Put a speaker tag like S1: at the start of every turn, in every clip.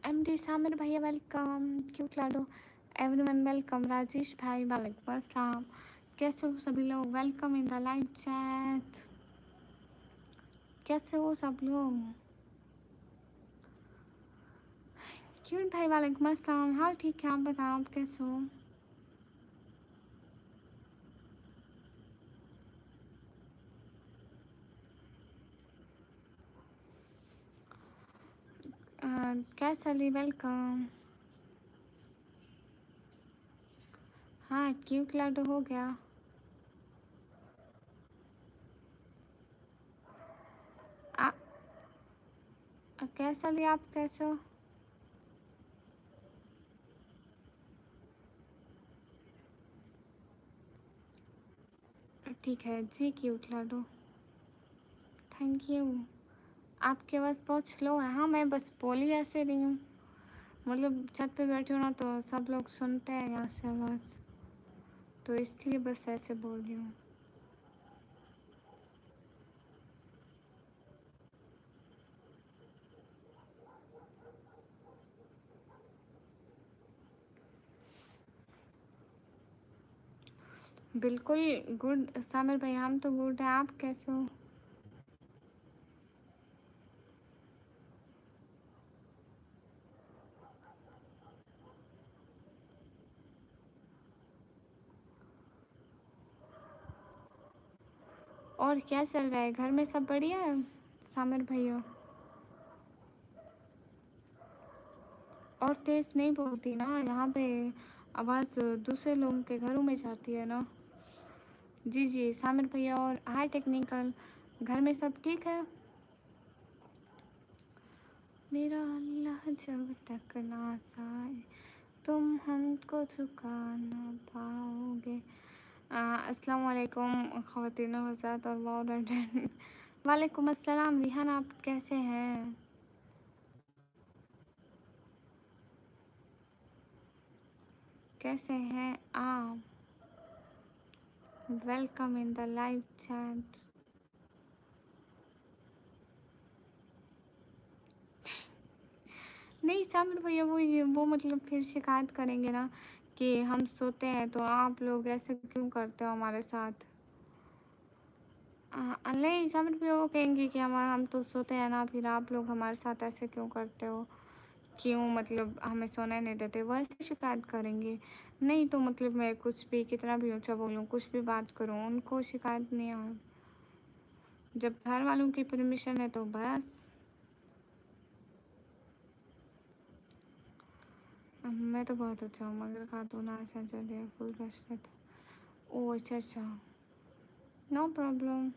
S1: MD सामिर भैया welcome, cute लाडो everyone welcome, Rajesh भाई वालेकुम अस्सलाम, कैसे हो सभी लोग, welcome in the live chat, कैसे हो सब लोग। क्यूट भाई वालेकुम अस्सलाम, हाँ ठीक है, आप बताओ आप कैसे हो। कैसे अली वेलकम। हाँ क्यूट लाडो हो गया। कैसे अली आप कैसे हो। ठीक है जी क्यूट लाडो, थैंक यू। आपकी आवाज़ बहुत स्लो है। हाँ मैं बस बोल ही ऐसे रही हूँ, मतलब छत पे बैठी हूँ ना तो सब लोग सुनते हैं यहाँ से आवाज़, तो इसलिए बस ऐसे बोल रही हूँ। बिल्कुल गुड सामिर भाई, हम तो गुड है, आप कैसे हो। और क्या चल रहा है, घर में सब बढ़िया है सामिर भैया। और तेज़ नहीं बोलती ना, यहाँ पे आवाज़ दूसरे लोगों के घरों में जाती है ना। जी जी सामिर भैया, और हाय टेक्निकल, घर में सब ठीक है। मेरा अल्लाह जब तक ना जाए तुम हमको झुका ना पाओगे। अस्सलाम वालेकुम ख़वातीन हज़रात और मौलाना। वालेकुम अस्सलाम रिहान, आप कैसे हैं। कैसे हैं आप, welcome in the live chat. नहीं सामिर भैया, वो मतलब फिर शिकायत करेंगे ना कि हम सोते हैं तो आप लोग ऐसे क्यों करते हो हमारे साथ। नहीं सामिर भैया, वो कहेंगे कि हम तो सोते हैं ना, फिर आप लोग हमारे साथ ऐसे क्यों करते हो, क्यों मतलब हमें सोने नहीं देते, वो ऐसे शिकायत करेंगे। नहीं तो मतलब मैं कुछ भी कितना भी ऊंचा बोलूँ, कुछ भी बात करूँ, उनको शिकायत नहीं है। जब घर वालों की परमिशन है तो बस। मैं तो बहुत अच्छा हूँ, मगर खातून ना ऐसा चलिए फुल रेस्ट लेते। ओह अच्छा अच्छा, नो प्रॉब्लम।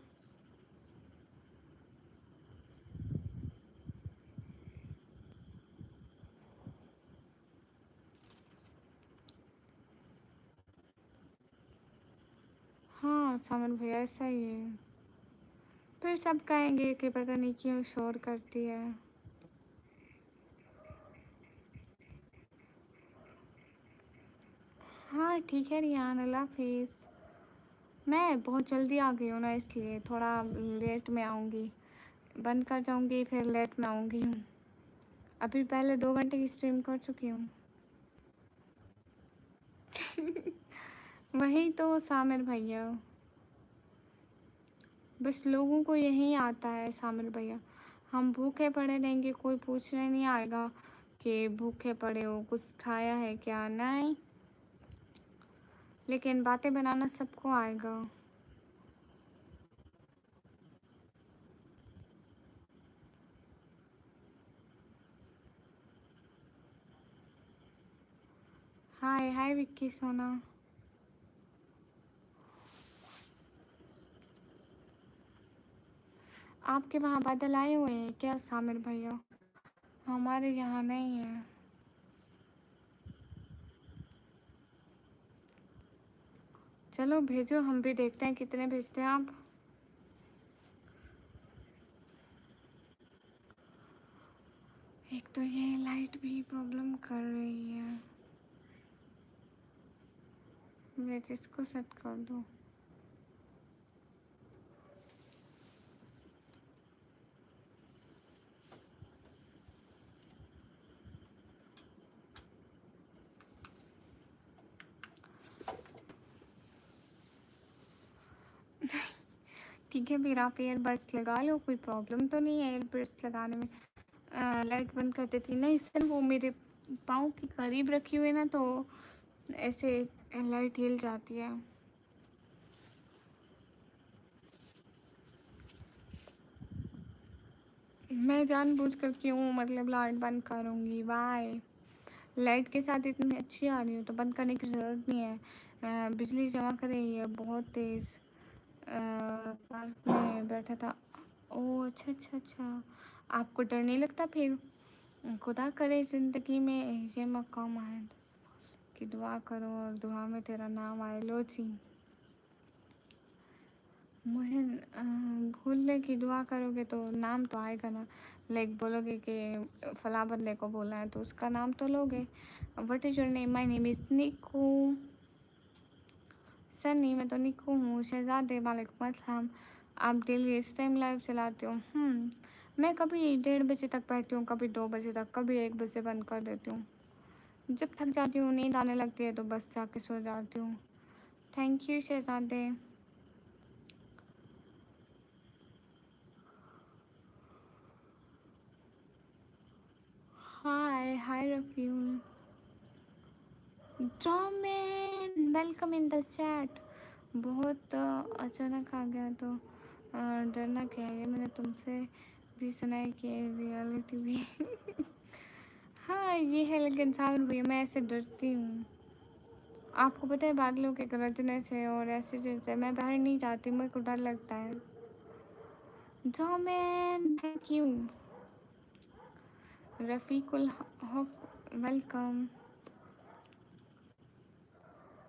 S1: हाँ सामन भैया ऐसा ही है, फिर सब कहेंगे कि पता नहीं क्यों शोर करती है। हाँ ठीक है रियान, अल्लाह हाफिज़। मैं बहुत जल्दी आ गई हूँ ना, इसलिए थोड़ा लेट में आऊँगी, बंद कर जाऊँगी फिर लेट में आऊँगी। अभी पहले 2 घंटे की स्ट्रीम कर चुकी हूँ। वही तो सामिर भैया, बस लोगों को यही आता है सामिर भैया, हम भूखे पड़े रहेंगे, कोई पूछने नहीं आएगा कि भूखे पड़े हो, कुछ खाया है क्या, नहीं, लेकिन बातें बनाना सबको आएगा। हाय हाय विक्की सोना। आपके वहाँ बादल आए हुए हैं क्या सामिर भैया। हमारे यहाँ नहीं है। चलो भेजो, हम भी देखते हैं कितने भेजते हैं आप। एक तो ये लाइट भी प्रॉब्लम कर रही है, मैं जिसको सेट कर दूँ। ठीक है, फिर आप ईयरबड्स लगा लो, कोई प्रॉब्लम तो नहीं है ईयरबड्स लगाने में। लाइट बंद कर देती नहीं, सिर्फ वो मेरे पाँव के करीब रखी हुई है ना, तो ऐसे लाइट हिल जाती है। मैं जानबूझकर क्यों मतलब लाइट बंद करूँगी, बाय। लाइट के साथ इतनी अच्छी आ रही हो तो बंद करने की ज़रूरत नहीं है। बिजली जमा कर रही है बहुत तेज़। पार्क में बैठा था। ओह अच्छा अच्छा अच्छा, आपको डर नहीं लगता फिर? खुदा करे ज़िंदगी में ये मौका आए कि दुआ करो और दुआ में तेरा नाम आए। लो जी मोहन, भूलने की दुआ करोगे तो नाम तो आएगा ना। लाइक बोलोगे कि फला बंदे को बोला है तो उसका नाम तो लोगे। What is your name? My name is Niku. Sir नहीं, मैं तो निकू हूँ। शहजादे वालेकुम अस्सलाम। आप डेली इस टाइम लाइव चलाते हो? मैं कभी 1:30 बजे तक बैठती हूँ, कभी 2 बजे तक, कभी 1 बजे बंद कर देती हूँ। जब थक जाती हूँ, नींद आने लगती है तो बस जाके सो जाती हूँ। थैंक यू शहजादे। हाय हाय रफ़ीम। जॉमेन वेलकम इन द चैट। बहुत अचानक आ गया तो डरना क्या है, मैंने तुमसे भी सुना है कि रियलिटी भी हाँ ये है, लेकिन सावन भैया मैं ऐसे डरती हूँ। आपको पता है बादलों के गरजने से और ऐसे जैसे मैं बाहर नहीं जाती, मेरे को डर लगता है। जॉमेन थैंक यू। रफ़ीकुल हक वेलकम।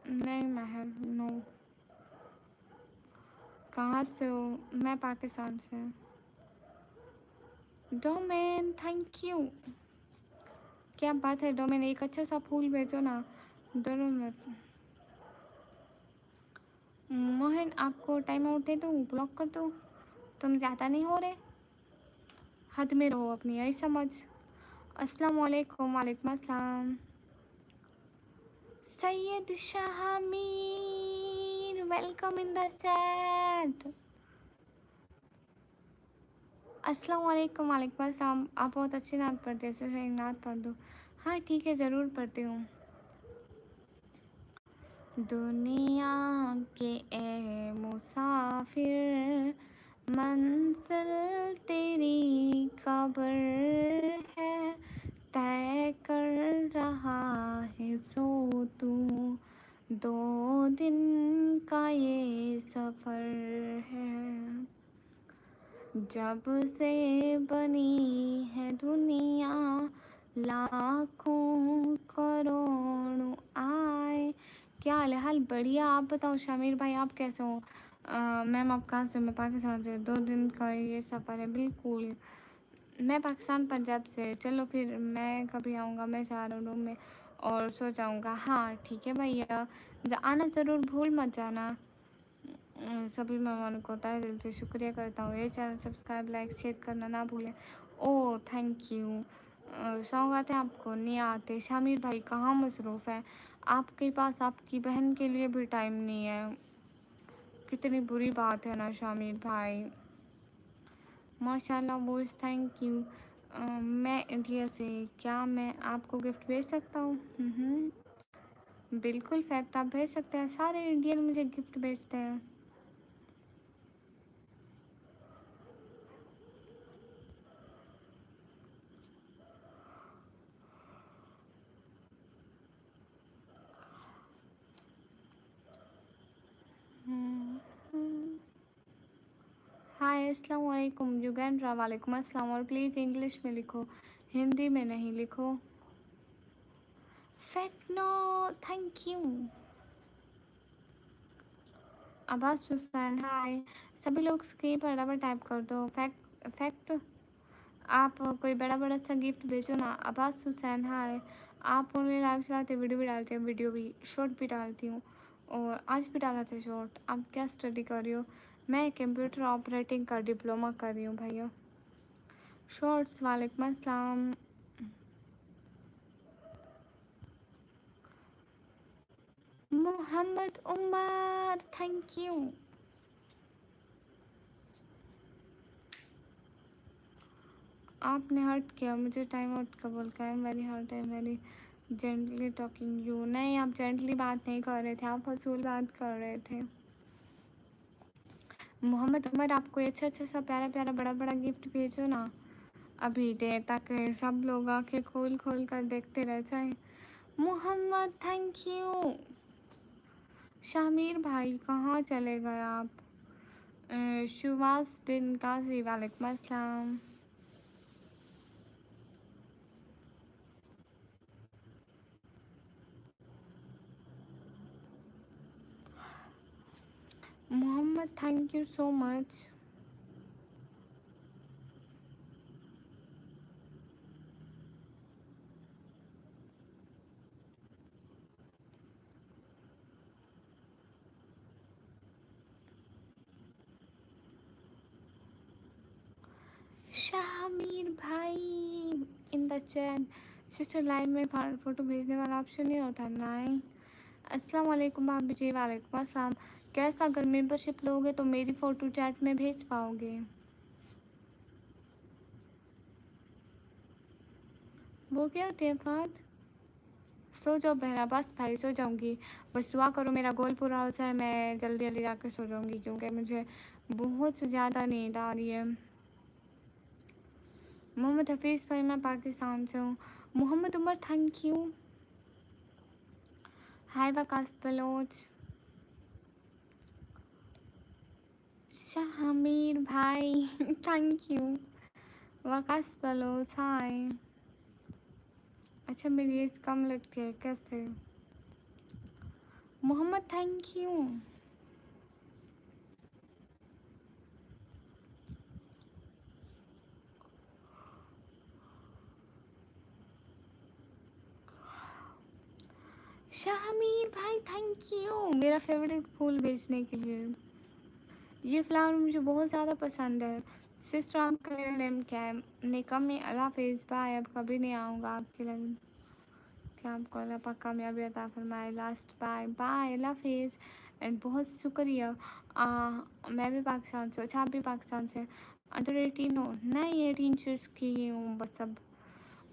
S1: नहीं महर नो। कहाँ से हो? मैं पाकिस्तान से। Domain thank you. क्या बात है डोमेन, एक अच्छा सा फूल भेजो ना, डरो मत। मोहन आपको टाइम आउट दे दूँ, ब्लॉक कर दूँ? तुम ज़्यादा नहीं हो रहे, हद में रहो अपनी, यही समझ। अस्सलाम वालेकुम। वालेकुम अस्सलाम। Syed Shahmir welcome in the chat. अस्सलाम वालेकुम। वालेकुम अस्सलाम। आप बहुत अच्छी नात पढ़ते हैं, ऐसे एक नात पढ़ दो। हाँ ठीक है, ज़रूर पढ़ती हूँ। दुनिया के ए मुसाफिर, मंजिल तेरी कब्र है, तय कर रहा है जो तू, 2 दिन का ये सफ़र है। जब से बनी है दुनिया, लाखों करोड़ों आए। क्या हाल है? हाल बढ़िया, आप बताओ शामिर भाई आप कैसे हो? मैम आप कहाँ से? मैं पाकिस्तान से। 2 दिन का ये सफ़र है, बिल्कुल। मैं पाकिस्तान पंजाब से। चलो फिर मैं कभी आऊँगा, मैं चाह रहा हूँ रूम में और सो जाऊँगा। हाँ ठीक है भैया, आना ज़रूर, भूल मत जाना। सभी मेहमानों को तहे दिल से शुक्रिया करता हूँ। ये चैनल सब्सक्राइब लाइक शेयर करना ना भूलें। Oh thank you. सॉन्ग आते हैं आपको? नहीं आते। शामिर भाई कहाँ मसरूफ़ है आपके पास? आपकी बहन के लिए भी टाइम नहीं है। कितनी बुरी बात है ना शामिर भाई। माशाल्लाह बोस थैंक यू। मैं इंडिया से, क्या मैं आपको गिफ्ट भेज सकता हूँ? बिल्कुल फैक्ट, आप भेज सकते हैं। सारे इंडियन मुझे गिफ्ट भेजते हैं। हाय अस्सलाम वालेकुम युगेंद्रा। वालेकुम अस्सलाम। और प्लीज़ इंग्लिश में लिखो, हिंदी में नहीं लिखो। Fact no thank you. Abbas Hussain hi. सभी लोग स्क्रीन पर बराबर टाइप कर दो फैक्ट फैक्ट। आप कोई बड़ा बड़ा सा गिफ्ट भेजो ना। अब्बास हुसैन हाय। आप ओनली लाइव चलाते, वीडियो भी डालते हैं? वीडियो भी, शॉर्ट भी डालती हूँ, और आज भी डाला था शॉर्ट। आप क्या स्टडी कर रही हो? मैं कंप्यूटर ऑपरेटिंग का डिप्लोमा कर रही हूँ भैया। शॉर्ट्स वालेकुम अस्सलाम। Mohammad Umar thank you. आपने हर्ट किया मुझे, टाइम आउट का बोल के। I am very hurt, I am very gently talking you. नहीं, आप जेंटली बात नहीं कर रहे थे, आप फजूल बात कर रहे थे। मोहम्मद उमर, आप कोई अच्छा अच्छा सा प्यारा प्यारा बड़ा बड़ा गिफ्ट भेजो ना अभी दे, ताकि सब लोग आंखें खोल खोल कर देखते रह जाए। Mohammad thank you. शामिर भाई कहाँ चले गए आप? शुवास बिन काजी, वालेकुम अस्सलाम। Mohammed thank you so much. Shamir भाई in the chat. Sister line में फ़ोटो भेजने वाला ऑप्शन नहीं होता? नहीं। अस्सलाम वालेकुम भाभी जी। वालेकुम अस्सलाम। कैसा, अगर मेंबरशिप लोगे तो मेरी फ़ोटो चैट में भेज पाओगे? वो क्या होती है बात? सो जाओ बहरा, बस भाई सो जाऊंगी। बस दुआ करो मेरा गोल पूरा हो जाए, मैं जल्दी जल्दी जाकर सो जाऊंगी क्योंकि मुझे बहुत ज़्यादा नींद आ रही है। मोहम्मद हफीज़ भाई, मैं पाकिस्तान से हूँ। Mohammad Umar thank you. Hi Waqas Baloch. Shamir भाई thank you. Waqas Baloch hi. अच्छा, मेरी एज कम लगती है कैसे? Mohammad thank you. शामिर भाई थैंक यू मेरा फेवरेट फूल बेचने के लिए। ये फ्लावर मुझे बहुत ज़्यादा पसंद है। सिस्टर आपका रियल नेम क्या है? निकम में। अल्लाह हाफिज़ बाय, अब कभी नहीं आऊँगा आपके लिए। क्या आपको अल्लाह पाक कामयाबी अता फरमाए। लास्ट बाय बाय, अल्लाह हाफिज़। एंड बहुत शुक्रिया। मैं भी पाकिस्तान से। अच्छा, आप भी पाकिस्तान से? अंडर 18 हो? नहीं, 18 ईयर्स की हूँ बस अब,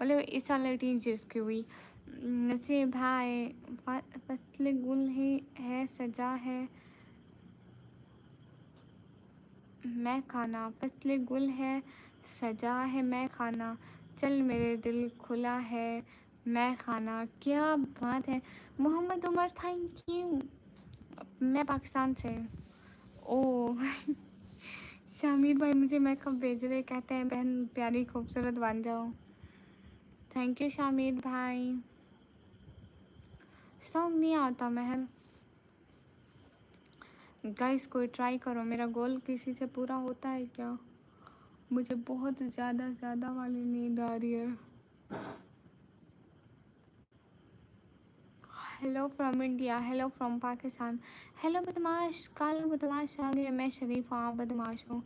S1: मतलब इस साल 18 ईयर्स की हुई। नसीब भाई, फसले गुल है सजा है मैं खाना, फसले गुल है सजा है मैं खाना, चल मेरे दिल खुला है मैं खाना। क्या बात है। Mohammad Umar thank you. मैं पाकिस्तान से। ओ शामिर भाई मुझे मेकअप भेज रहे, कहते हैं बहन प्यारी खूबसूरत बन जाओ। थैंक यू शामिर भाई। सॉन्ग नहीं आता महर। गाइस कोई ट्राई करो, मेरा गोल किसी से पूरा होता है क्या? मुझे बहुत ज़्यादा ज़्यादा वाली नींद आ रही है। Hello from India, hello from Pakistan. Hello बदमाश, काल बदमाश आ गए। मैं शरीफ हूँ, आप बदमाश हो।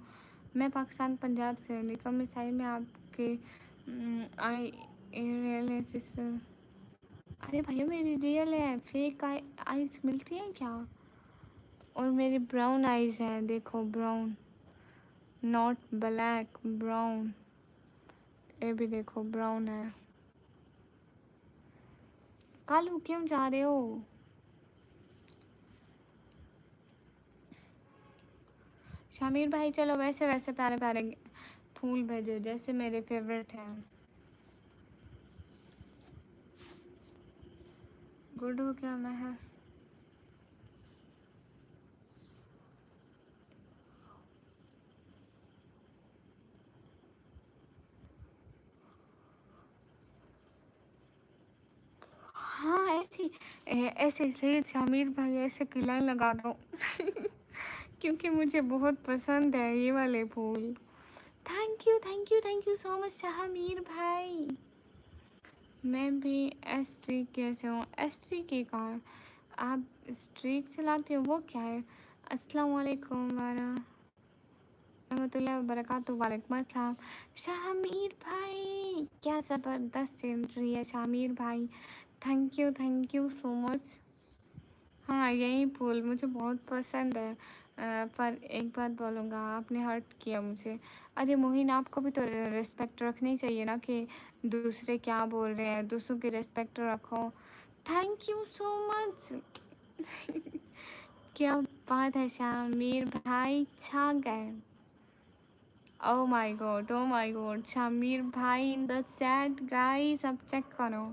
S1: मैं पाकिस्तान पंजाब से। निकम मिसाइल में आपके आई रियल है सिस्टर। अरे भैया मेरी रियल है, फेक आइज़ मिलती हैं क्या? और मेरी ब्राउन आइज़ है, देखो ब्राउन, नॉट ब्लैक, ब्राउन। ये भी देखो ब्राउन है। कालू क्यों जा रहे हो? शामिर भाई चलो वैसे वैसे प्यारे प्यारे फूल भेजो जैसे मेरे फेवरेट हैं। गुड हो क्या महर? हाँ ऐसे ऐसे ऐसे शामिर भाई ऐसे किला लगा दो क्योंकि मुझे बहुत पसंद है ये वाले फूल। Thank you thank you thank you so much Shamir भाई। मैं भी एस टी कैसे हूँ? एस टी की कार आप स्ट्रीक चलाते हो वो क्या है? अस्सलाम वालेकुम रहमतुल्लाहि व बरकातुहू। वालेकुम अस्सलाम। शामिर भाई क्या ज़बरदस्त चल रही है शामिर भाई। Thank you so much. हाँ, यही फूल मुझे बहुत पसंद है। पर एक बात बोलूँगा, आपने हर्ट किया मुझे। अरे मोहिन, आपको भी तो रिस्पेक्ट रखनी चाहिए ना कि दूसरे क्या बोल रहे हैं, दूसरों की रिस्पेक्ट रखो। Thank you so much. क्या बात है शामिर भाई, छा गए। ओ माय गॉड, शामिर भाई इन द चैट। गाइस अब चेक करो,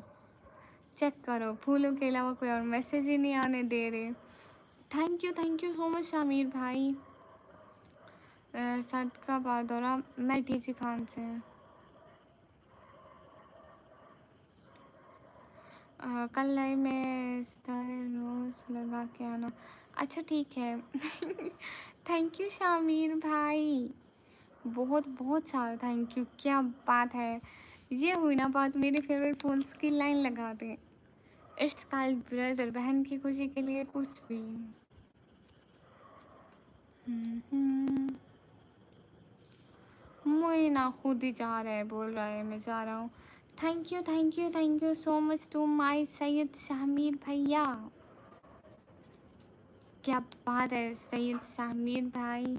S1: चेक करो, फूलों के अलावा कोई और मैसेज ही नहीं आने दे रहे। Thank you so much Shamir भाई। सद का बाद हो रहा, मैं डीजी खान से। कल लाइव में सितारे रोज लगा के आना। अच्छा ठीक है। थैंक यू शामिर भाई, बहुत बहुत सारा थैंक यू। क्या बात है, ये हुई ना बात, मेरे फेवरेट फूल्स की लाइन लगा दें। इट्स कॉल्ड ब्रदर, बहन की खुशी के लिए कुछ भी। हम्म। मोइना खुद ही जा रहा है, बोल रहा है मैं जा रहा हूँ। Thank you so much to my Syed Shamir भैया। क्या बात है सैयद शामिर भाई।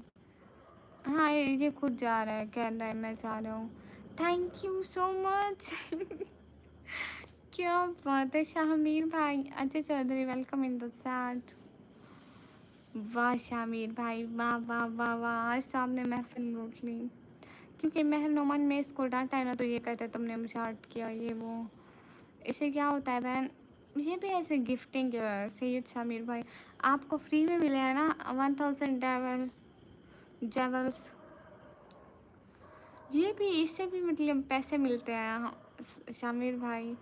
S1: हाँ, ये खुद जा रहा है, कह रहा है मैं जा रहा हूँ। Thank you so much. क्या बात है शामिर भाई। Ajay Chaudhary, welcome in the chat. वाह शामिर भाई, वाह वाह वाह वाह, आज तो आपने महफिल लूट ली। क्योंकि मेहर नोमान में इसको डांटा है ना, तो ये कहता है तुमने मुझे हर्ट किया, ये वो। इससे क्या होता है बहन, ये भी ऐसे गिफ्टिंग सैयद शामिर भाई, आपको फ्री में मिले हैं ना 1000 जेवल्स। ये भी, इससे भी मतलब पैसे मिलते हैं। हाँ, शामिर भाई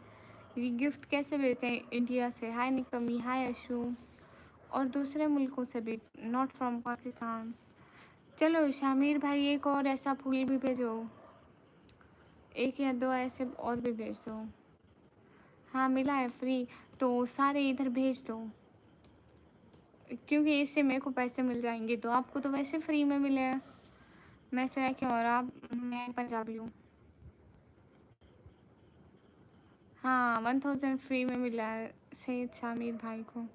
S1: ये गिफ्ट कैसे भेजते हैं इंडिया से। हाय निकमी, हाय अशु, और दूसरे मुल्कों से भी, नॉट फ्रॉम पाकिस्तान। चलो शामिर भाई, एक और ऐसा फूल भी भेजो, एक या दो ऐसे और भी भेज दो। हाँ मिला है फ्री, तो सारे इधर भेज दो, क्योंकि इससे मेरे को पैसे मिल जाएंगे, तो आपको तो वैसे फ्री में मिले हैं। मैं सरा क्यों, और आप, मैं पंजाबी हूँ। हाँ 1000 फ्री में मिला है सैयद शामिर भाई को।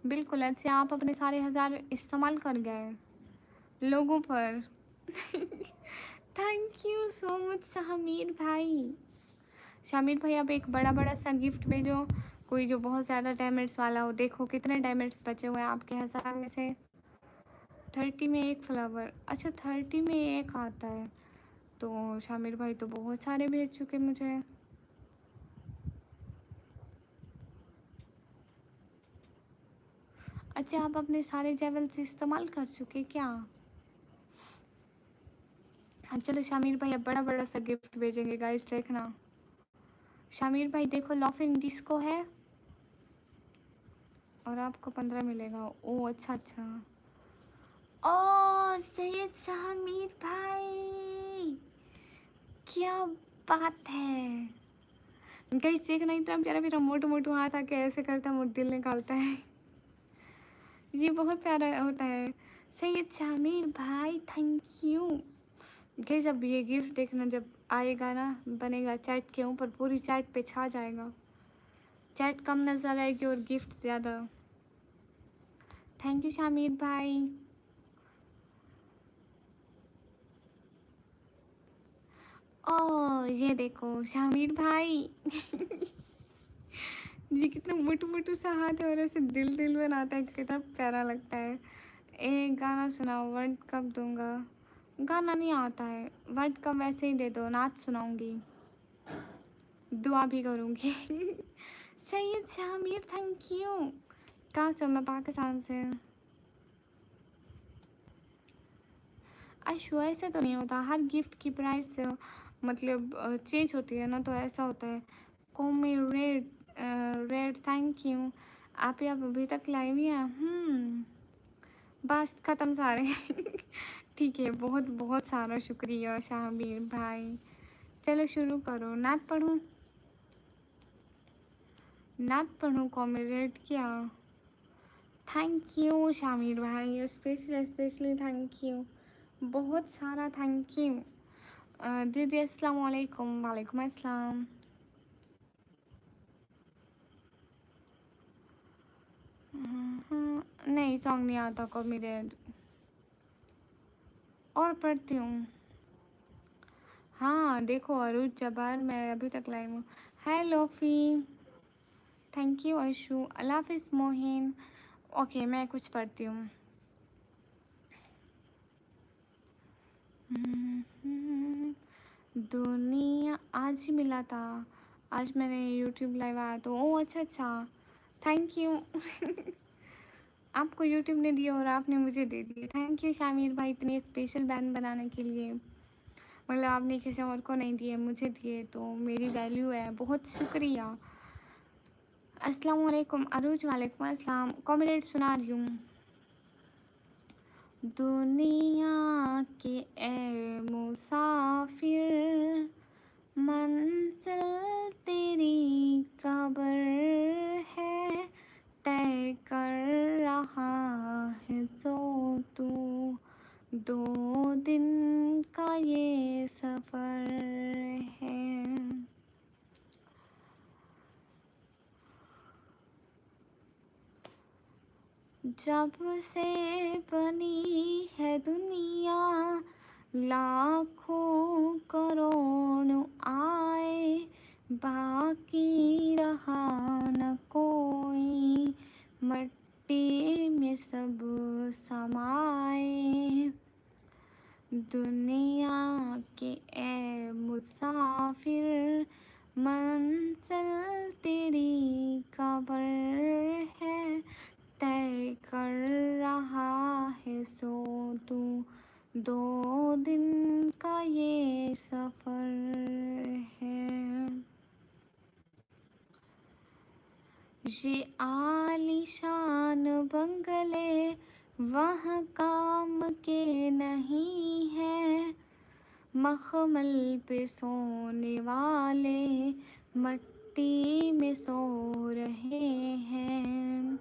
S1: बिल्कुल, ऐसे आप अपने सारे 1000 इस्तेमाल कर गए लोगों पर। Thank you so much Shamir भाई। शामिर भाई आप एक बड़ा बड़ा सा गिफ्ट भेजो, कोई जो बहुत ज़्यादा डैमेज वाला हो। देखो कितने डैमेज बचे हुए हैं आपके 1000 में से। 30 में एक फ्लावर, अच्छा 30 में एक आता है, तो शामिर भाई तो बहुत सारे भेज चुके मुझे। अच्छा आप अपने सारे जेवल्स इस्तेमाल कर चुके क्या। हाँ चलो शामिर भाई अब बड़ा बड़ा सा गिफ्ट भेजेंगे गाइस, देखना। शामिर भाई देखो, लॉफिंग डिस्को है और आपको 15 मिलेगा। ओ अच्छा अच्छा। ओ सैयद शामिर भाई, क्या बात है। गाइस देखना, इतना प्यारा मेरा मोटू मोटू हाथ आके ऐसे करता है, मोट दिल निकालता है। ये बहुत प्यारा होता है। सैयद शामिर भाई थैंक यू। गाइस अब ये गिफ्ट देखना, जब आएगा ना, बनेगा चैट के ऊपर, पूरी चैट पे छा जाएगा। चैट कम नजर आएगी और गिफ्ट ज़्यादा। थैंक यू शामिर भाई। ओ ये देखो शामिर भाई। ये कितना मोटू मोटू सा हाथ है और ऐसे दिल दिल बनाता है, कितना प्यारा लगता है। एक गाना सुनाओ, वर्ड कप दूंगा। गाना नहीं आता है, वर्ड कप वैसे ही दे दो, नाच सुनाऊंगी, दुआ भी करूंगी। Syed Shamir thank you. कहाँ से हो? मैं पाकिस्तान से। अशु ऐसे तो नहीं होता, हर गिफ्ट की प्राइस मतलब चेंज होती है ना, तो ऐसा होता है। कॉमी रेड, रेड थैंक यू। आप यहाँ अभी तक लाइव ही हैं। बस ख़त्म सारे। ठीक है, बहुत बहुत सारा शुक्रिया शाहबीर भाई। चलो शुरू करो, नात पढ़ूँ, नात पढ़ूँ, कॉमेरेट किया। थैंक यू शामिर भाई, स्पेशली थैंक यू, बहुत सारा थैंक यू। दीदी अस्सलाम वालेकुम। वालेकुम अस्सलाम। हाँ, नहीं सॉन्ग नहीं आता कॉमेडियन। और पढ़ती हूँ। हाँ देखो अरुज जबार मैं अभी तक लाई हूँ। हाय लोफी, थैंक यू अशु, अल्लाह हाफिज़ मोहिन। ओके मैं कुछ पढ़ती हूँ। दुनिया आज ही मिला था, आज मैंने यूट्यूब लाइव आया तो ओ अच्छा अच्छा, थैंक यू। आपको यूट्यूब ने दिया और आपने मुझे दे दिए, थैंक यू शामिर भाई इतने स्पेशल बैंड बनाने के लिए। मतलब आपने किसी और को नहीं दिए, मुझे दिए तो मेरी वैल्यू है, बहुत शुक्रिया। अस्सलाम वालेकुम अरुज, वालेकुम अस्सलाम। कॉमेंट सुना रही हूँ। दुनिया के ए मुसाफिर, मंजिल तेरी कब्र है, तय कर रहा है जो तू, 2 दिन का ये सफ़र है। जब से बनी है दुनिया, लाखों करोड़ों आए, बाकी रहा न कोई, मट्टी में सब समाए। दुनिया के ए मुसाफिर, मंजिल तेरी कब्र है, तय कर रहा है सो तू, 2 दिन का ये सफ़र है। ये आलीशान बंगले वहाँ काम के नहीं है, मखमल पे सोने वाले मट्टी में सो रहे हैं।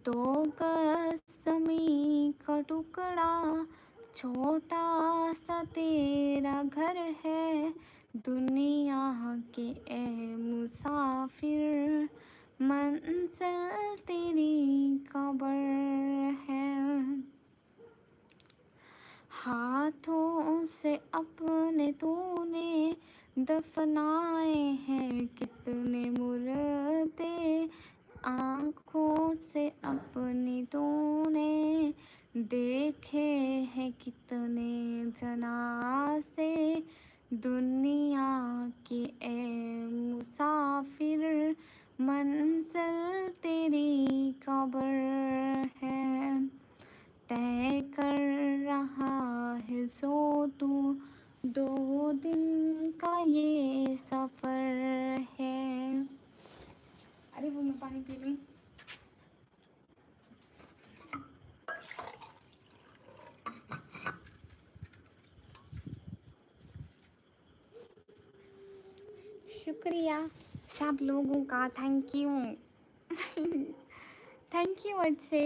S1: 2 गज ज़मीं का टुकड़ा, छोटा सा तेरा घर है, दुनिया के ए मुसाफिर, मंजिल तेरी कब्र है। हाथों से अपने तूने दफनाए हैं कितने मुर्दे, आँखों से अपनी तूने देखे हैं कितने जनाज़े, दुनिया की ए मुसाफिर, मंजिल तेरी कब्र है, तय कर रहा है जो तू, 2 दिन का ये सफ़र है। अरे वो मैं पानी पी लूँ। शुक्रिया सब लोगों का, थैंक यू। थैंक यू अच्छे।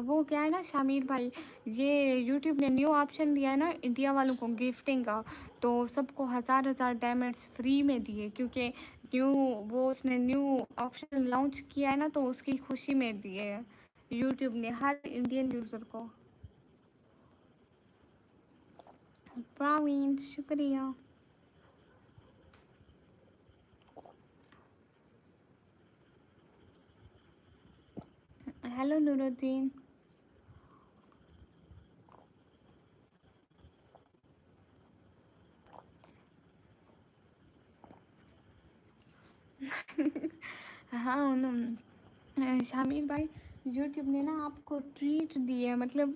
S1: वो क्या है ना शामिर भाई, ये यूट्यूब ने न्यू ऑप्शन दिया है ना इंडिया वालों को गिफ्टिंग का, तो सबको हज़ार डायमंड्स फ्री में दिए, क्योंकि न्यू वो उसने न्यू ऑप्शन लॉन्च किया है ना, तो उसकी खुशी में दिए यूट्यूब ने हर इंडियन यूज़र को। प्रवीण शुक्रिया। हेलो नूरुद्दीन। हाँ शामिर भाई, यूट्यूब ने ना आपको ट्रीट दी है, मतलब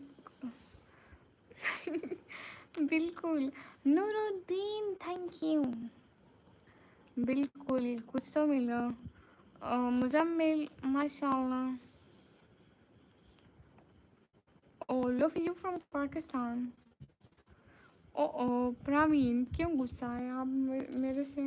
S1: बिल्कुल। Nooruddin thank you. बिल्कुल कुछ तो मिला। मुजम्मिल माशाल्लाह। ओ लव यू फ्रॉम पाकिस्तान। ओ प्रवीण क्यों गुस्सा है आप मेरे से?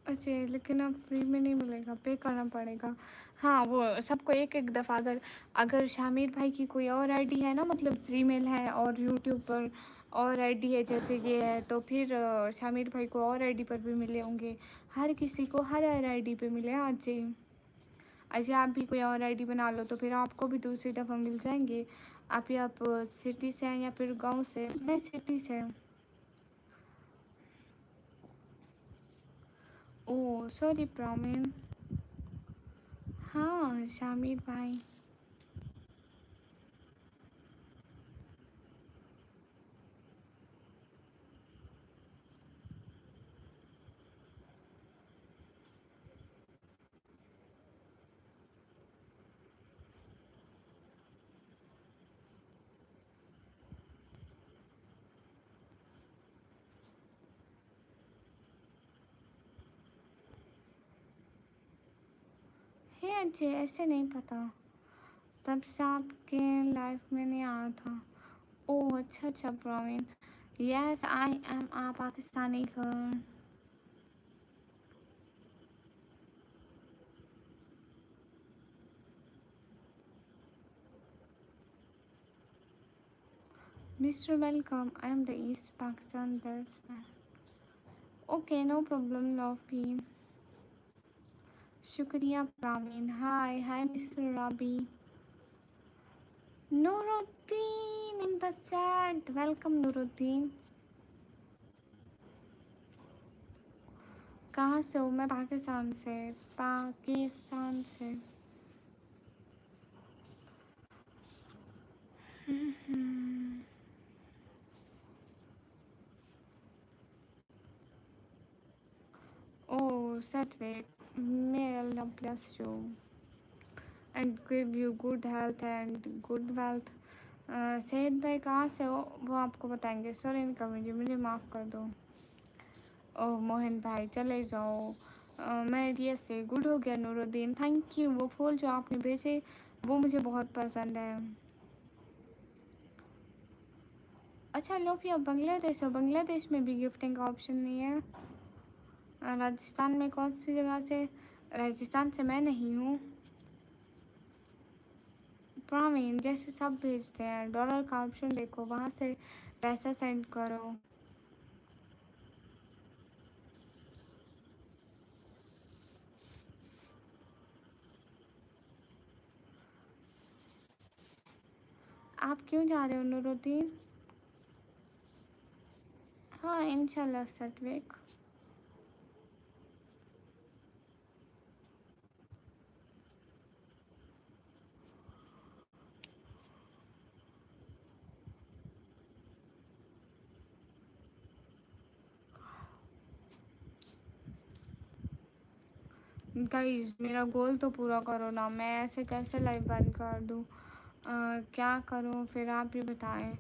S1: अच्छा लेकिन अब फ्री में नहीं मिलेगा, पे करना पड़ेगा। हाँ वो सबको एक एक दफ़ा, अगर अगर शामिर भाई की कोई और आईडी है ना, मतलब जीमेल है और यूट्यूब पर और आईडी है जैसे ये है, तो फिर शामिर भाई को और आईडी पर भी मिले होंगे। हर किसी को हर हर आईडी पे मिले आज जी। अच्छा आप भी कोई और आईडी बना लो तो फिर आपको भी दूसरी दफ़ा मिल जाएंगे। आप सिटी से हैं या फिर गांव से? मैं सिटी से हूँ। Oh sorry Promin. हाँ शामिर भाई। हे अच्छे ऐसे नहीं पता, तब से आपके लाइफ में नहीं आया था। ओह अच्छा अच्छा Promin. Yes I am a Pakistani girl. Mr. Welcome, I am the East Pakistan, that's why. Okay, no problem, Lofi. Shukriya, Praveen. Hi, Mr. Rabi. Nuruddin in the chat. Welcome, Nuruddin. कहाँ से हो? मैं पाकिस्तान से। पाकिस्तान से। Oh, Satvik, may Allah bless you and give you good health and good wealth. Syed भाई कहाँ से हो वो आपको बताएंगे। सॉरी नहीं कमेंगे, मुझे माफ़ कर दो। ओह मोहन भाई चले जाओ। मैं इंडिया से। गुड हो गया नूरुद्दीन, थैंक यू। वो फूल जो आपने भेजे वो मुझे बहुत पसंद है। अच्छा लोफी आप बांग्लादेश हो? बांग्लादेश में भी गिफ्टिंग का ऑप्शन नहीं है? राजस्थान में कौन सी जगह से? राजस्थान से मैं नहीं हूँ। प्रवीण जैसे सब भेजते हैं, डॉलर का ऑप्शन देखो, वहाँ से पैसा सेंड करो। आप क्यों जा रहे हो नूरुद्दीन? हाँ इंशाल्लाह सटवेक। गाइस मेरा गोल तो पूरा करो ना, मैं ऐसे कैसे लाइव बंद कर दूँ? क्या करूँ फिर आप ही बताएं।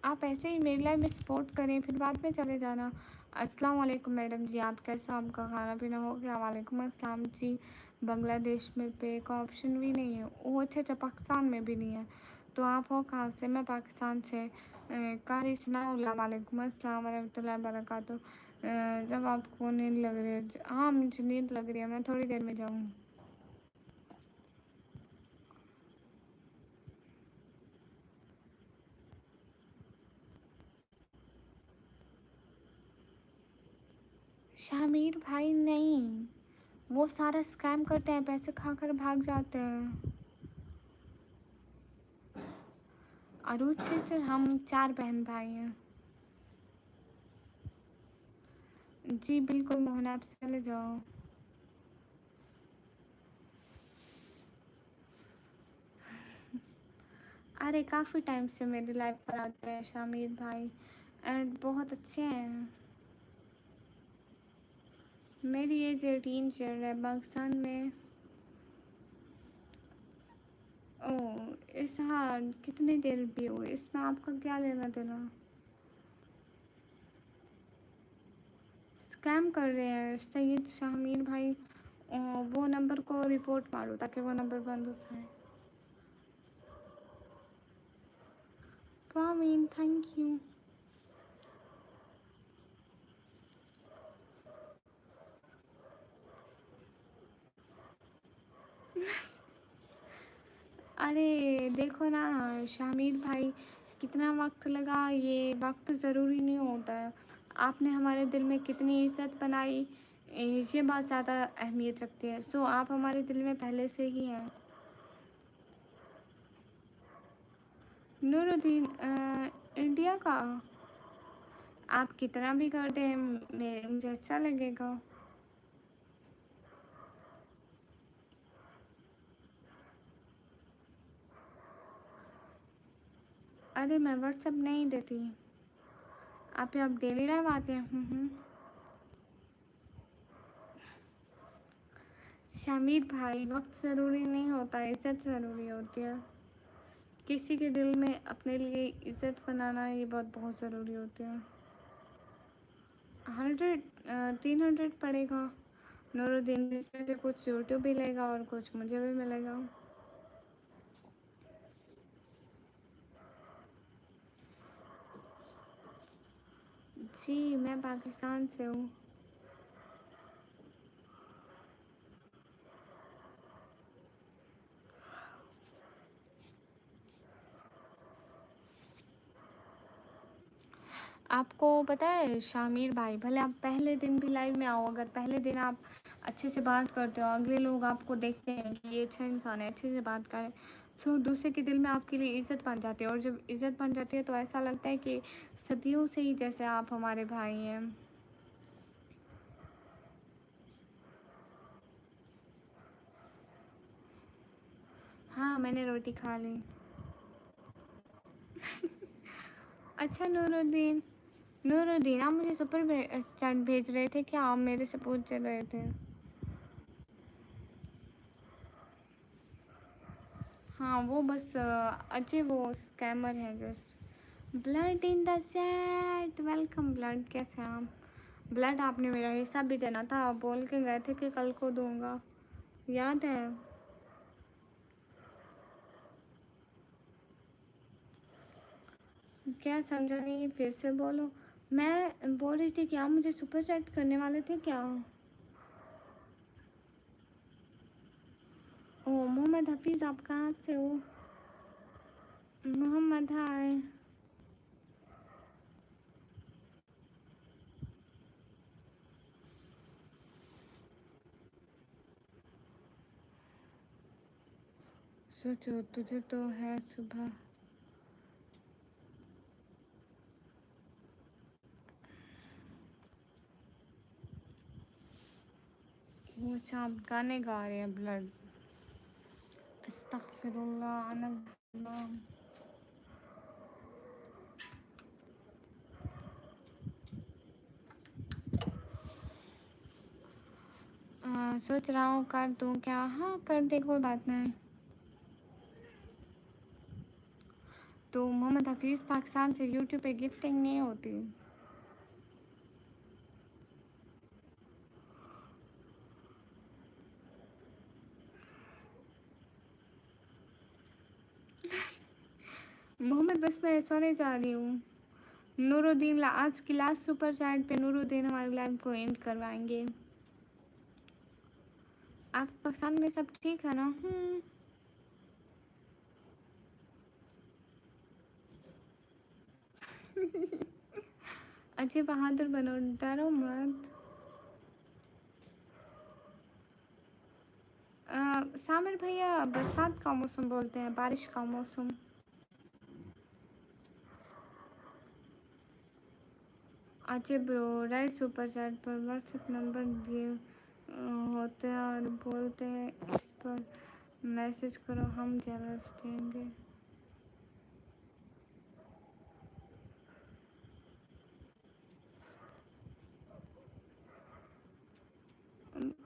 S1: आप ऐसे ही मेरी लाइफ में सपोर्ट करें फिर बाद में चले जाना। अस्सलाम वालेकुम मैडम जी, आप कैसे हो? आपका खाना पीना हो गया? वालेकुम अस्सलाम जी। बांग्लादेश में पे का ऑप्शन भी नहीं है? ओह अच्छा अच्छा, पाकिस्तान में भी नहीं है। तो आप हो कहाँ से? मैं पाकिस्तान से। कारी सनाउल्लाह, वालेकुम अस्सलाम वरहमतुल्लाहि वबरकातुहू। जब आपको नींद लग रही है? हाँ मुझे नींद लग रही है, मैं थोड़ी देर में जाऊँ। शामिर भाई नहीं, वो सारा स्कैम करते हैं, पैसे खाकर भाग जाते हैं। अरुज सिस्टर हम 4 बहन भाई हैं। जी बिल्कुल मोहन, आप चले जाओ। अरे काफ़ी टाइम से मेरी लाइफ पर आते हैं शामिर भाई एंड बहुत अच्छे हैं। मेरी एज 18 चल रहा है पाकिस्तान में। ओह इस हाँ, कितनी देर भी हो इसमें आपका क्या लेना देना? स्कैम कर रहे हैं सैयद शामिर भाई। वो नंबर को रिपोर्ट मारो ताकि वो नंबर बंद हो जाए। Praveen thank you. अरे देखो ना शामिर भाई कितना वक्त लगा, ये वक्त ज़रूरी नहीं होता है। आपने हमारे दिल में कितनी इज्जत बनाई, ये बात ज़्यादा अहमियत रखती है। सो आप हमारे दिल में पहले से ही हैं। नूरुद्दीन इंडिया का। आप कितना भी कर दें, मुझे अच्छा लगेगा। अरे मैं व्हाट्सअप नहीं देती। आप डेली लाइव आते हैं। शामिर भाई, वक्त ज़रूरी नहीं होता, इज्जत ज़रूरी होती है। किसी के दिल में अपने लिए इज्जत बनाना, ये बात बहुत ज़रूरी होती है। 300 पड़ेगा नूरुद्दीन, जिसमें से कुछ यूट्यूब भी लेगा और कुछ मुझे भी मिलेगा। जी मैं पाकिस्तान से हूँ। आपको पता है शामिर भाई, भले आप पहले दिन भी लाइव में आओ, अगर पहले दिन आप अच्छे से बात करते हो, अगले लोग आपको देखते हैं कि ये अच्छा इंसान है, अच्छे से बात करे, सो दूसरे के दिल में आपके लिए इज़्ज़त बन जाती है। और जब इज़्ज़त बन जाती है तो ऐसा लगता है कि सदियों से ही जैसे आप हमारे भाई हैं। हाँ मैंने रोटी खा ली। अच्छा नूरुद्दीन, आप मुझे सुपर चैट भेज रहे थे क्या? आप मेरे से पूछ रहे थे? हाँ वो बस अजय वो स्कैमर है just. Blood in the set, welcome blood, कैसे हैं आप? ब्लड आपने मेरा हिस्सा भी देना था, आप बोल के गए थे कि कल को दूंगा, याद है? क्या समझा नहीं, फिर से बोलो। मैं बोल रही थी कि आप मुझे सुपर चैट करने वाले थे क्या? ओ मोहम्मद हफीज़, आप कहाँ से हो? मोहम्मद हाय। सोचो तुझे तो है सुबह। वो अच्छा आप गाने गा रहे हैं ब्लड। अस्तगफिरुल्लाह अनल्लाह। सोच रहा हूँ कर दूँ क्या? हाँ कर दे, कोई बात नहीं। तो मोहम्मद हफीज़, पाकिस्तान से यूट्यूब पे गिफ्टिंग नहीं होती। मोहम्मद बस मैं सोने जा रही हूँ। नूरुद्दीन आज की लास्ट सुपर चैट पे नूरुद्दीन हमारे लाइव को एंड करवाएंगे। आप पाकिस्तान में सब ठीक है ना? अच्छे बहादुर बनो, डरो मत। सामिर भैया, बरसात का मौसम बोलते हैं, बारिश का मौसम। अच्छे ब्रो, रेड सुपर चैट पर व्हाट्सएप नंबर दिए होते हैं और बोलते हैं इस पर मैसेज करो, हम जवाब देंगे।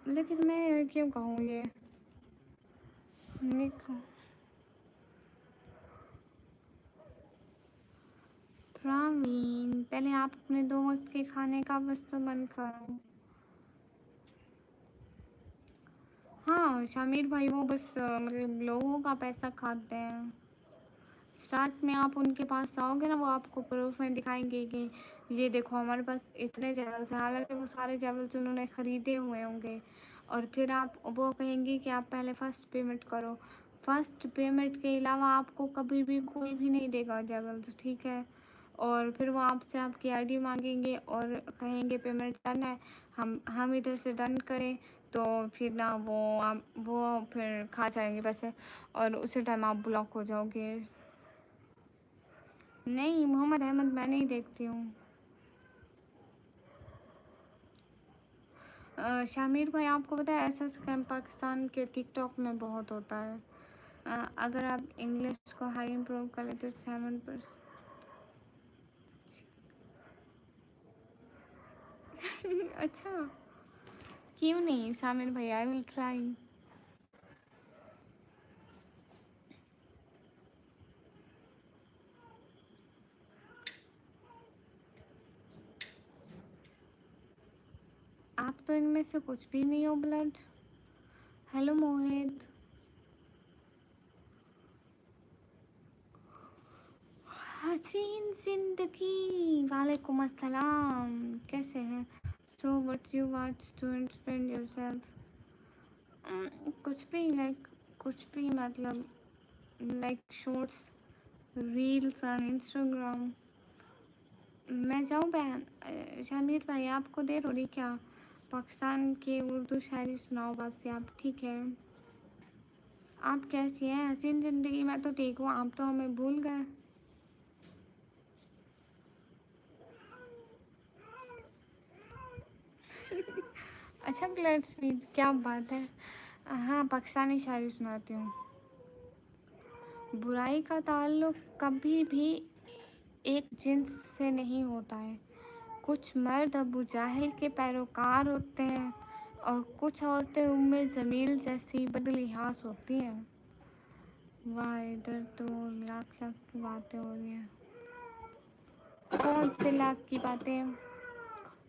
S1: लेकिन मैं क्यों कहूँ ये? नहीं कहूँ। प्रवीण, पहले आप अपने 2 वक्त के खाने का बस तो बंद करो। हाँ शामिर भाई, वो बस मतलब लोगों का पैसा खाते हैं। स्टार्ट में आप उनके पास आओगे ना, वो आपको प्रूफ में दिखाएंगे कि ये देखो हमारे पास इतने चैनल्स हैं, हालांकि वो सारे चैनल्स उन्होंने ख़रीदे हुए होंगे। और फिर आप वो कहेंगे कि आप पहले फर्स्ट पेमेंट करो, फर्स्ट पेमेंट के अलावा आपको कभी भी कोई भी नहीं देगा जबरदस्त, ठीक है। और फिर वो आपसे आपकी आईडी मांगेंगे और कहेंगे पेमेंट डन है, हम इधर से डन करें, तो फिर ना वो फिर खा जाएंगे पैसे और उसी टाइम आप ब्लॉक हो जाओगे। नहीं मोहम्मद अहमद मैं नहीं देखती हूँ। शामिर भाई आपको पता है ऐसा स्कैम पाकिस्तान के टिकटॉक में बहुत होता है। अगर आप इंग्लिश को हाई इम्प्रूव कर लेते 7%। अच्छा क्यों नहीं शामिर भाई, आई विल ट्राई। आप तो इनमें से कुछ भी नहीं हो ब्लड। हेलो मोहित। हसीन जिंदगी वालेकुम अस्सलाम, कैसे हैं? So what you watch to entertain yourself? कुछ भी लाइक, कुछ भी मतलब like shorts, reels on Instagram. मैं जाऊँ बहन? शामिर भाई आपको देर हो रही क्या? पाकिस्तान की उर्दू शायरी सुनाओ बस से आप, ठीक है। आप कैसी हैं? हसीन ज़िंदगी में तो ठीक हूँ, आप तो हमें भूल गए। अच्छा ब्लड स्वीट, क्या बात है। हाँ पाकिस्तानी शायरी सुनाती हूँ। बुराई का ताल्लुक कभी भी एक जिन्स से नहीं होता है। कुछ मर्द अबू जाहिल के पैरोकार होते हैं और कुछ औरतें उम्मे जमील जैसी बदलिहास होती हैं। वाह इधर तो लाख लाख की बातें हो रही हैं। कौन से लाख की बातें?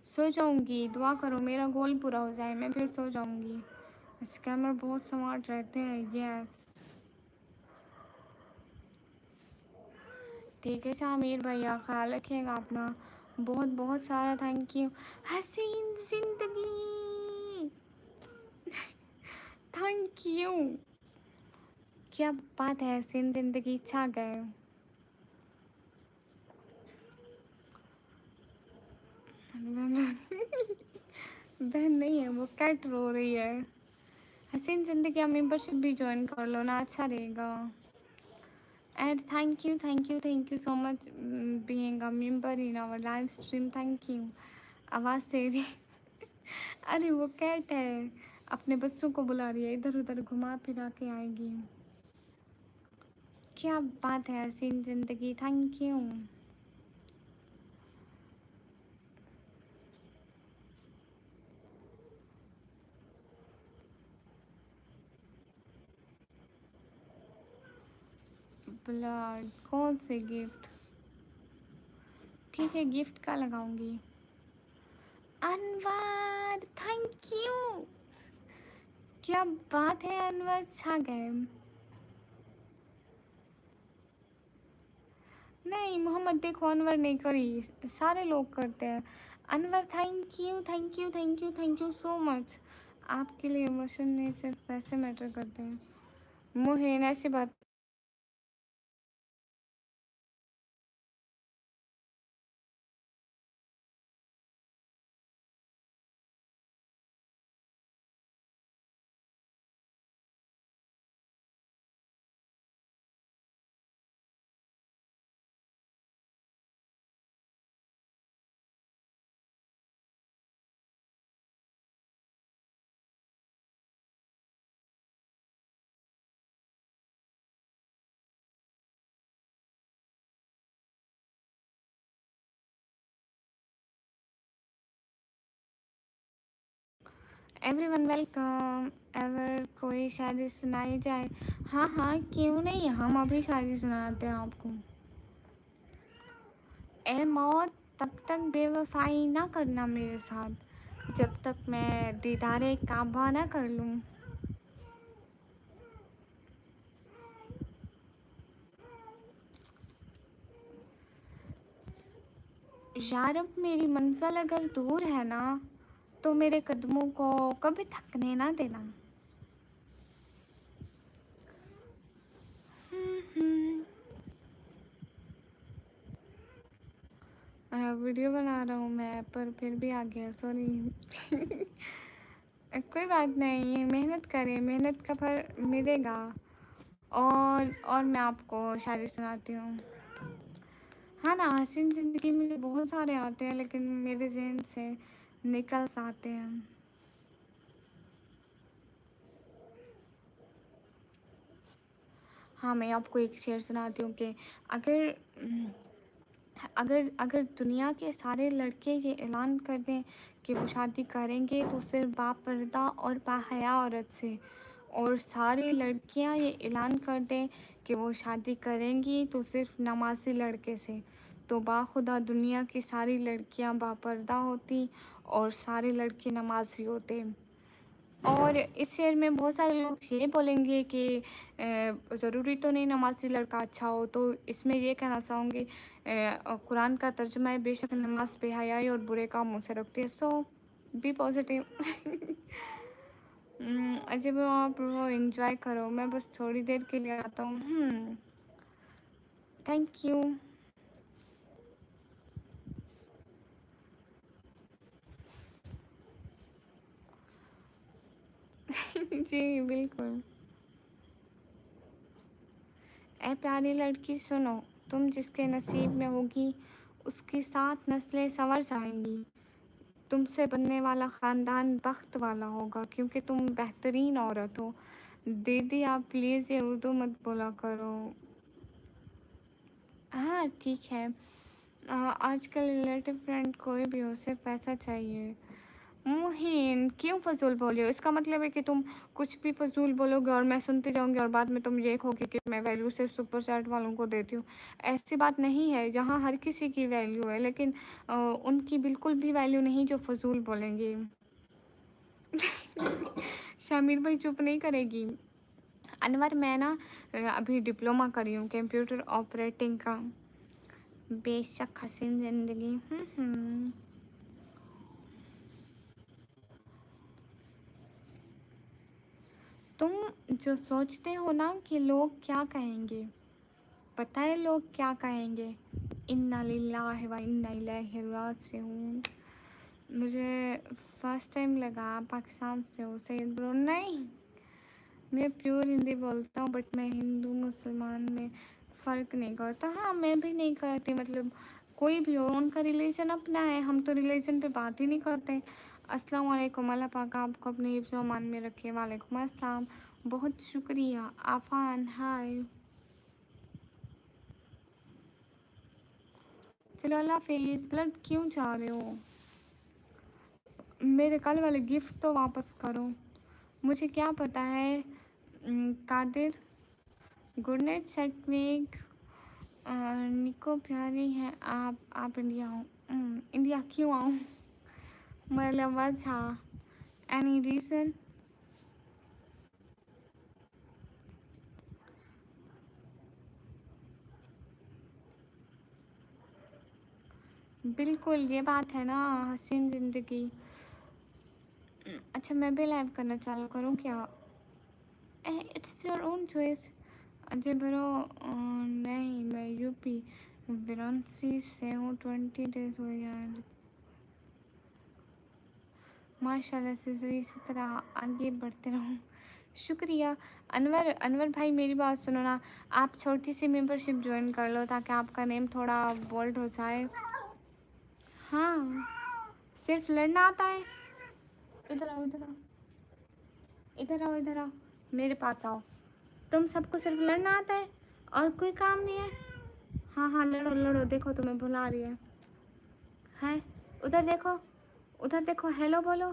S1: सो जाऊंगी, दुआ करो मेरा गोल पूरा हो जाए, मैं फिर सो जाऊंगी। स्कैमर बहुत स्मार्ट रहते हैं। यस ठीक है शामिर भैया, ख्याल रखिएगा अपना। बहुत बहुत सारा थैंक यू। हसीन जिंदगी, थैंक यू। क्या बात है, हसीन जिंदगी छा गए। बहन नहीं है वो, कैट रो रही है। हसीन जिंदगी आप मेंबरशिप भी ज्वाइन कर लो ना, अच्छा रहेगा। And thank you so much being a member in our live stream, thank you. आवाज़ से रही। अरे वो कैट है, अपने बच्चों को बुला रही है, इधर उधर घुमा फिरा के आएगी। क्या बात है हसीन जिंदगी, थैंक यू। ब्लड कौन से गिफ्ट? ठीक है गिफ्ट का लगाऊंगी। Anwar thank you. क्या बात है अनवर, छा गए। नहीं मोहम्मद देखो, अनवर नहीं करी, सारे लोग करते हैं। Anwar thank you thank you thank you thank you so much. आपके लिए इमोशन नहीं सिर्फ पैसे मैटर करते हैं। मोहिन ऐसी बात। Everyone welcome. अगर कोई शायरी सुनाई जाए? हाँ हाँ क्यों नहीं, हम अभी शायरी सुनाते हैं आपको। ए मौत तब तक बेवफाई ना करना मेरे साथ जब तक मैं दीदारे काबा ना कर लूँ। यारब मेरी मंजिल अगर दूर है ना, तो मेरे कदमों को कभी थकने ना देना। वीडियो बना रहा हूँ मैं, पर फिर भी आ गया, सॉरी। कोई बात नहीं, मेहनत करें, मेहनत का फल मिलेगा। और मैं आपको शायरी सुनाती हूँ। हाँ ना, हसीन ज़िंदगी में बहुत सारे आते हैं, लेकिन मेरे जहन से निकल जाते हैं। हाँ, मैं आपको एक शेर सुनाती हूँ कि अगर अगर अगर दुनिया के सारे लड़के ये ऐलान कर दें कि वो शादी करेंगे तो सिर्फ बापर्दा और बाहया औरत से, और सारी लड़कियां ये ऐलान कर दें कि वो शादी करेंगी तो सिर्फ नमाज़ी लड़के से, तो बाखुदा दुनिया की सारी लड़कियां बापर्दा होती और सारे लड़के नमाज़ी होते। और इस शेर में बहुत सारे लोग ये बोलेंगे कि ज़रूरी तो नहीं नमाज़ी लड़का अच्छा हो, तो इसमें ये कहना चाहूँगी कुरान का तर्जुमा है, बेशक नमाज बेहयाई और बुरे कामों से रोकती है। सो बी पॉजिटिव। अजय आप वो एंजॉय करो, मैं बस थोड़ी देर के लिए आता हूँ। Thank you. जी बिल्कुल। ए प्यारी लड़की सुनो, तुम जिसके नसीब में होगी उसकी 7 नस्लें संवर जाएंगी। तुमसे बनने वाला ख़ानदान बख्त वाला होगा, क्योंकि तुम बेहतरीन औरत हो। दीदी आप प्लीज़ ये उर्दू मत बोला करो। हाँ ठीक है। आजकल रिलेटिव फ्रेंड कोई भी हो, सिर्फ पैसा चाहिए। मुहीन क्यों फजूल बोली हो? इसका मतलब है कि तुम कुछ भी फजूल बोलोगे और मैं सुनती जाऊंगी और बाद में तुम ये कहोगे कि मैं वैल्यू सिर्फ सुपर चैट वालों को देती हूँ। ऐसी बात नहीं है, यहाँ हर किसी की वैल्यू है, लेकिन उनकी बिल्कुल भी वैल्यू नहीं जो फजूल बोलेंगे। शामिर भाई चुप नहीं करेगी। अनवर मैं ना अभी डिप्लोमा करी हूँ कंप्यूटर ऑपरेटिंग का। बेशक हसीन ज़िंदगी। तुम जो सोचते हो ना कि लोग क्या कहेंगे, पता है लोग क्या कहेंगे? इन्ना लिल्लाहि व इन्ना इलैहि राजिऊन। मुझे फर्स्ट टाइम लगा पाकिस्तान से हो सैयद ब्रो। नहीं, मैं प्योर हिंदी बोलता हूँ, बट मैं हिंदू मुसलमान में फ़र्क नहीं करता। हाँ मैं भी नहीं करती, मतलब कोई भी हो, उनका रिलीजन अपना है, हम तो रिलीजन पे बात ही नहीं करते। अस्सलाम वालेकुम, अल्लाह पाक आपको अपने हिफ्ज़ व अमान में रखे। वालेकुम अस्सलाम, बहुत शुक्रिया। आफान हाय, चलो अल्लाह हाफिज़। ब्लड क्यों चाह रहे हो? मेरे कल वाले गिफ्ट तो वापस करो। मुझे क्या पता है कादिर। Good night सेटमेक। निको प्यारी है आप इंडिया हो। इंडिया क्यों आऊँ? मतलब अच्छा, एनी रीज़न? बिल्कुल ये बात है ना, हसीन ज़िंदगी। अच्छा मैं भी लाइव करना चालू करूँ क्या? It's your own choice. Ajay bro नहीं, मैं यूपी वाराणसी से हूँ। 20 डेज हो यार। माशाल्लाह से इसी तरह आगे बढ़ते रहो। शुक्रिया। अनवर अनवर भाई मेरी बात सुनो ना, आप छोटी सी मेंबरशिप ज्वाइन कर लो ताकि आपका नेम थोड़ा बोल्ड हो जाए। हाँ, सिर्फ लड़ना आता है। इधर आओ इधर आओ इधर आओ इधर आओ, मेरे पास आओ। तुम सबको सिर्फ लड़ना आता है और कोई काम नहीं है? हाँ हाँ लड़ो लड़ो, देखो तुम्हें बुला रही है। हैं? उधर देखो, उधर देखो, हेलो बोलो,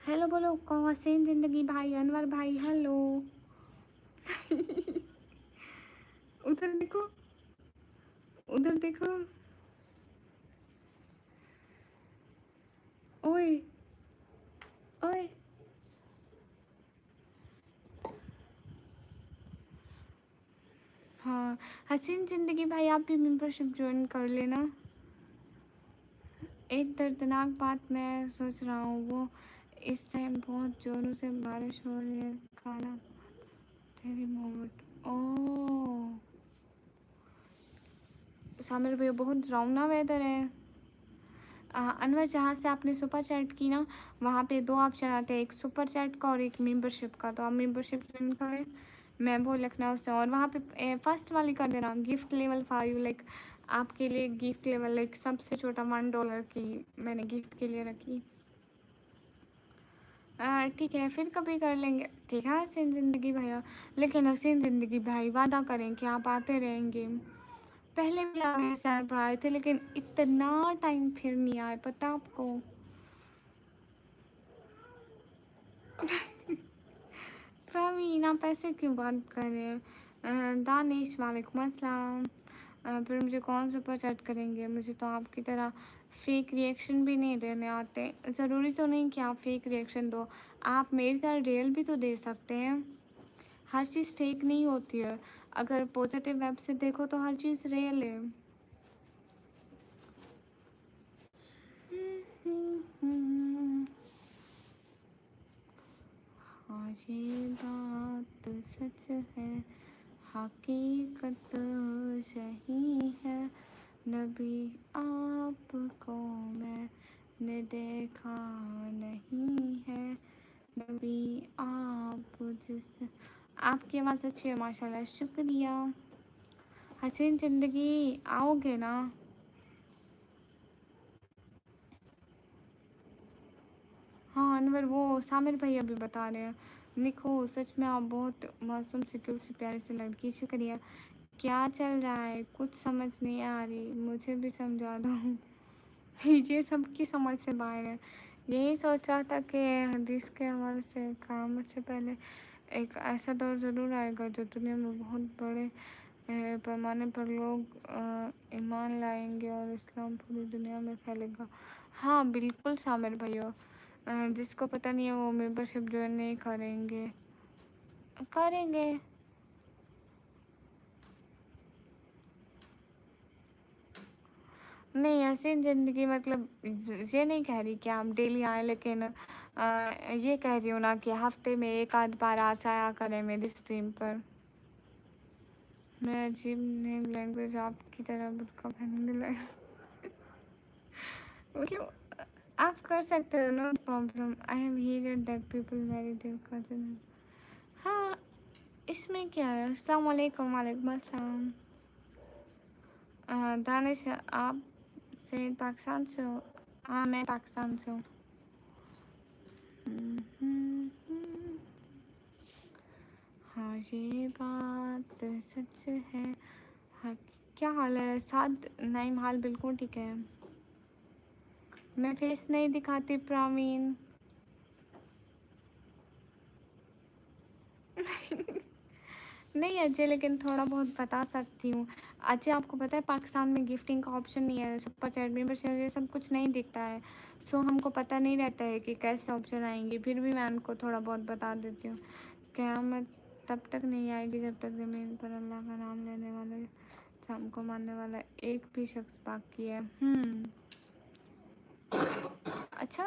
S1: हेलो बोलो। कहो हसीन ज़िंदगी भाई, अनवर भाई हेलो। उधर देखो, उधर देखो। ओए ओए। हाँ हसीन ज़िंदगी भाई, आप भी मेंबरशिप ज्वाइन कर लेना। एक दर्दनाक बात मैं सोच रहा हूँ, वो इस टाइम बहुत ज़ोरों से बारिश हो रही है। खाना तेरी मोहब्बत। ओह सामिर भैया, बहुत डरावना वेदर है। अनवर जहाँ से आपने सुपर चैट की ना, वहाँ पे दो ऑप्शन आते हैं, एक सुपर चैट का और एक मेंबरशिप का। तो आप मेंबरशिप ज्वाइन करें, मैं वो लखनऊ से। और वहाँ पे फर्स्ट वाली कर देना, गिफ्ट लेवल 5, लाइक आपके लिए गिफ्ट लेवल लाइक सबसे छोटा $1 की मैंने गिफ्ट के लिए रखी। ठीक है, फिर कभी कर लेंगे। ठीक है हसीन ज़िंदगी भैया, लेकिन हसीन ज़िंदगी भाई वादा करें कि आप आते रहेंगे। पहले भी आप मेरे चैनल पर आए थे, लेकिन इतना टाइम फिर नहीं आए, पता आपको। प्रवीण आप ऐसे क्यों बात कर रहे हैं? दानिश वालेकुम अस्सलाम। फिर मुझे कौन सुपर चैट करेंगे? मुझे तो आपकी तरह फेक रिएक्शन भी नहीं देने आते। ज़रूरी तो नहीं कि आप फेक रिएक्शन दो, आप मेरी तरह रियल भी तो दे सकते हैं। हर चीज़ फेक नहीं होती है, अगर पॉजिटिव वेब से देखो तो हर चीज़ रियल है। हाँ ये बात सच है, हकीकत सही है। नबी आपको मैंने देखा नहीं है, नबी आप जिस। आपकी आवाज़ अच्छी है माशाल्लाह, शुक्रिया। हसीन ज़िंदगी आओगे ना? हाँ अनवर, वो सामिर भैया भी बता रहे हैं। निको सच में आप बहुत मासूम सी क्यूट सी प्यारी सी लड़की, शुक्रिया। क्या चल रहा है? कुछ समझ नहीं आ रही, मुझे भी समझा दो। ये सबकी समझ से बाहर है। यही सोच रहा था कि हदीस के हवाले से काम से पहले एक ऐसा दौर ज़रूर आएगा जो दुनिया में बहुत बड़े पैमाने पर लोग ईमान लाएंगे और इस्लाम पूरी दुनिया में फैलेगा। हाँ बिल्कुल सामिर भैया, जिसको पता नहीं है वो मेंबरशिप ज्वाइन नहीं करेंगे। करेंगे। नहीं ऐसी ज़िंदगी मतलब ये नहीं कह रही कि आप डेली आए, लेकिन ये कह रही हूँ ना कि हफ्ते में एक आध बार आ जाया करें मेरी स्ट्रीम पर। मैं अजीब नेम लैंग्वेज आपकी तरह बुर्का पहनने लगा। मतलब आप कर सकते हो, no problem. I have heard that people marry their cousin. हाँ इसमें क्या है? अस्सलाम वालेकुम। वालेकुम अस्सलाम। दानिश आप से पाकिस्तान से हो? हाँ मैं पाकिस्तान से हूँ। हाँ ये बात सच है। हाँ क्या हाल है? साथ नहीं, हाल बिल्कुल ठीक है। मैं फेस नहीं दिखाती प्रवीण। नहीं अजय, लेकिन थोड़ा बहुत बता सकती हूँ। अजय आपको पता है पाकिस्तान में गिफ्टिंग का ऑप्शन नहीं है, सुपर चैट मेंबरशिप ये सब कुछ नहीं दिखता है। सो हमको पता नहीं रहता है कि कैसे ऑप्शन आएंगे, फिर भी मैं उनको थोड़ा बहुत बता देती हूँ। क़यामत तब तक नहीं आएगी जब तक ज़मीन पर अल्लाह का नाम लेने वाले, हमको मानने वाला एक भी शख्स बाकी है। अच्छा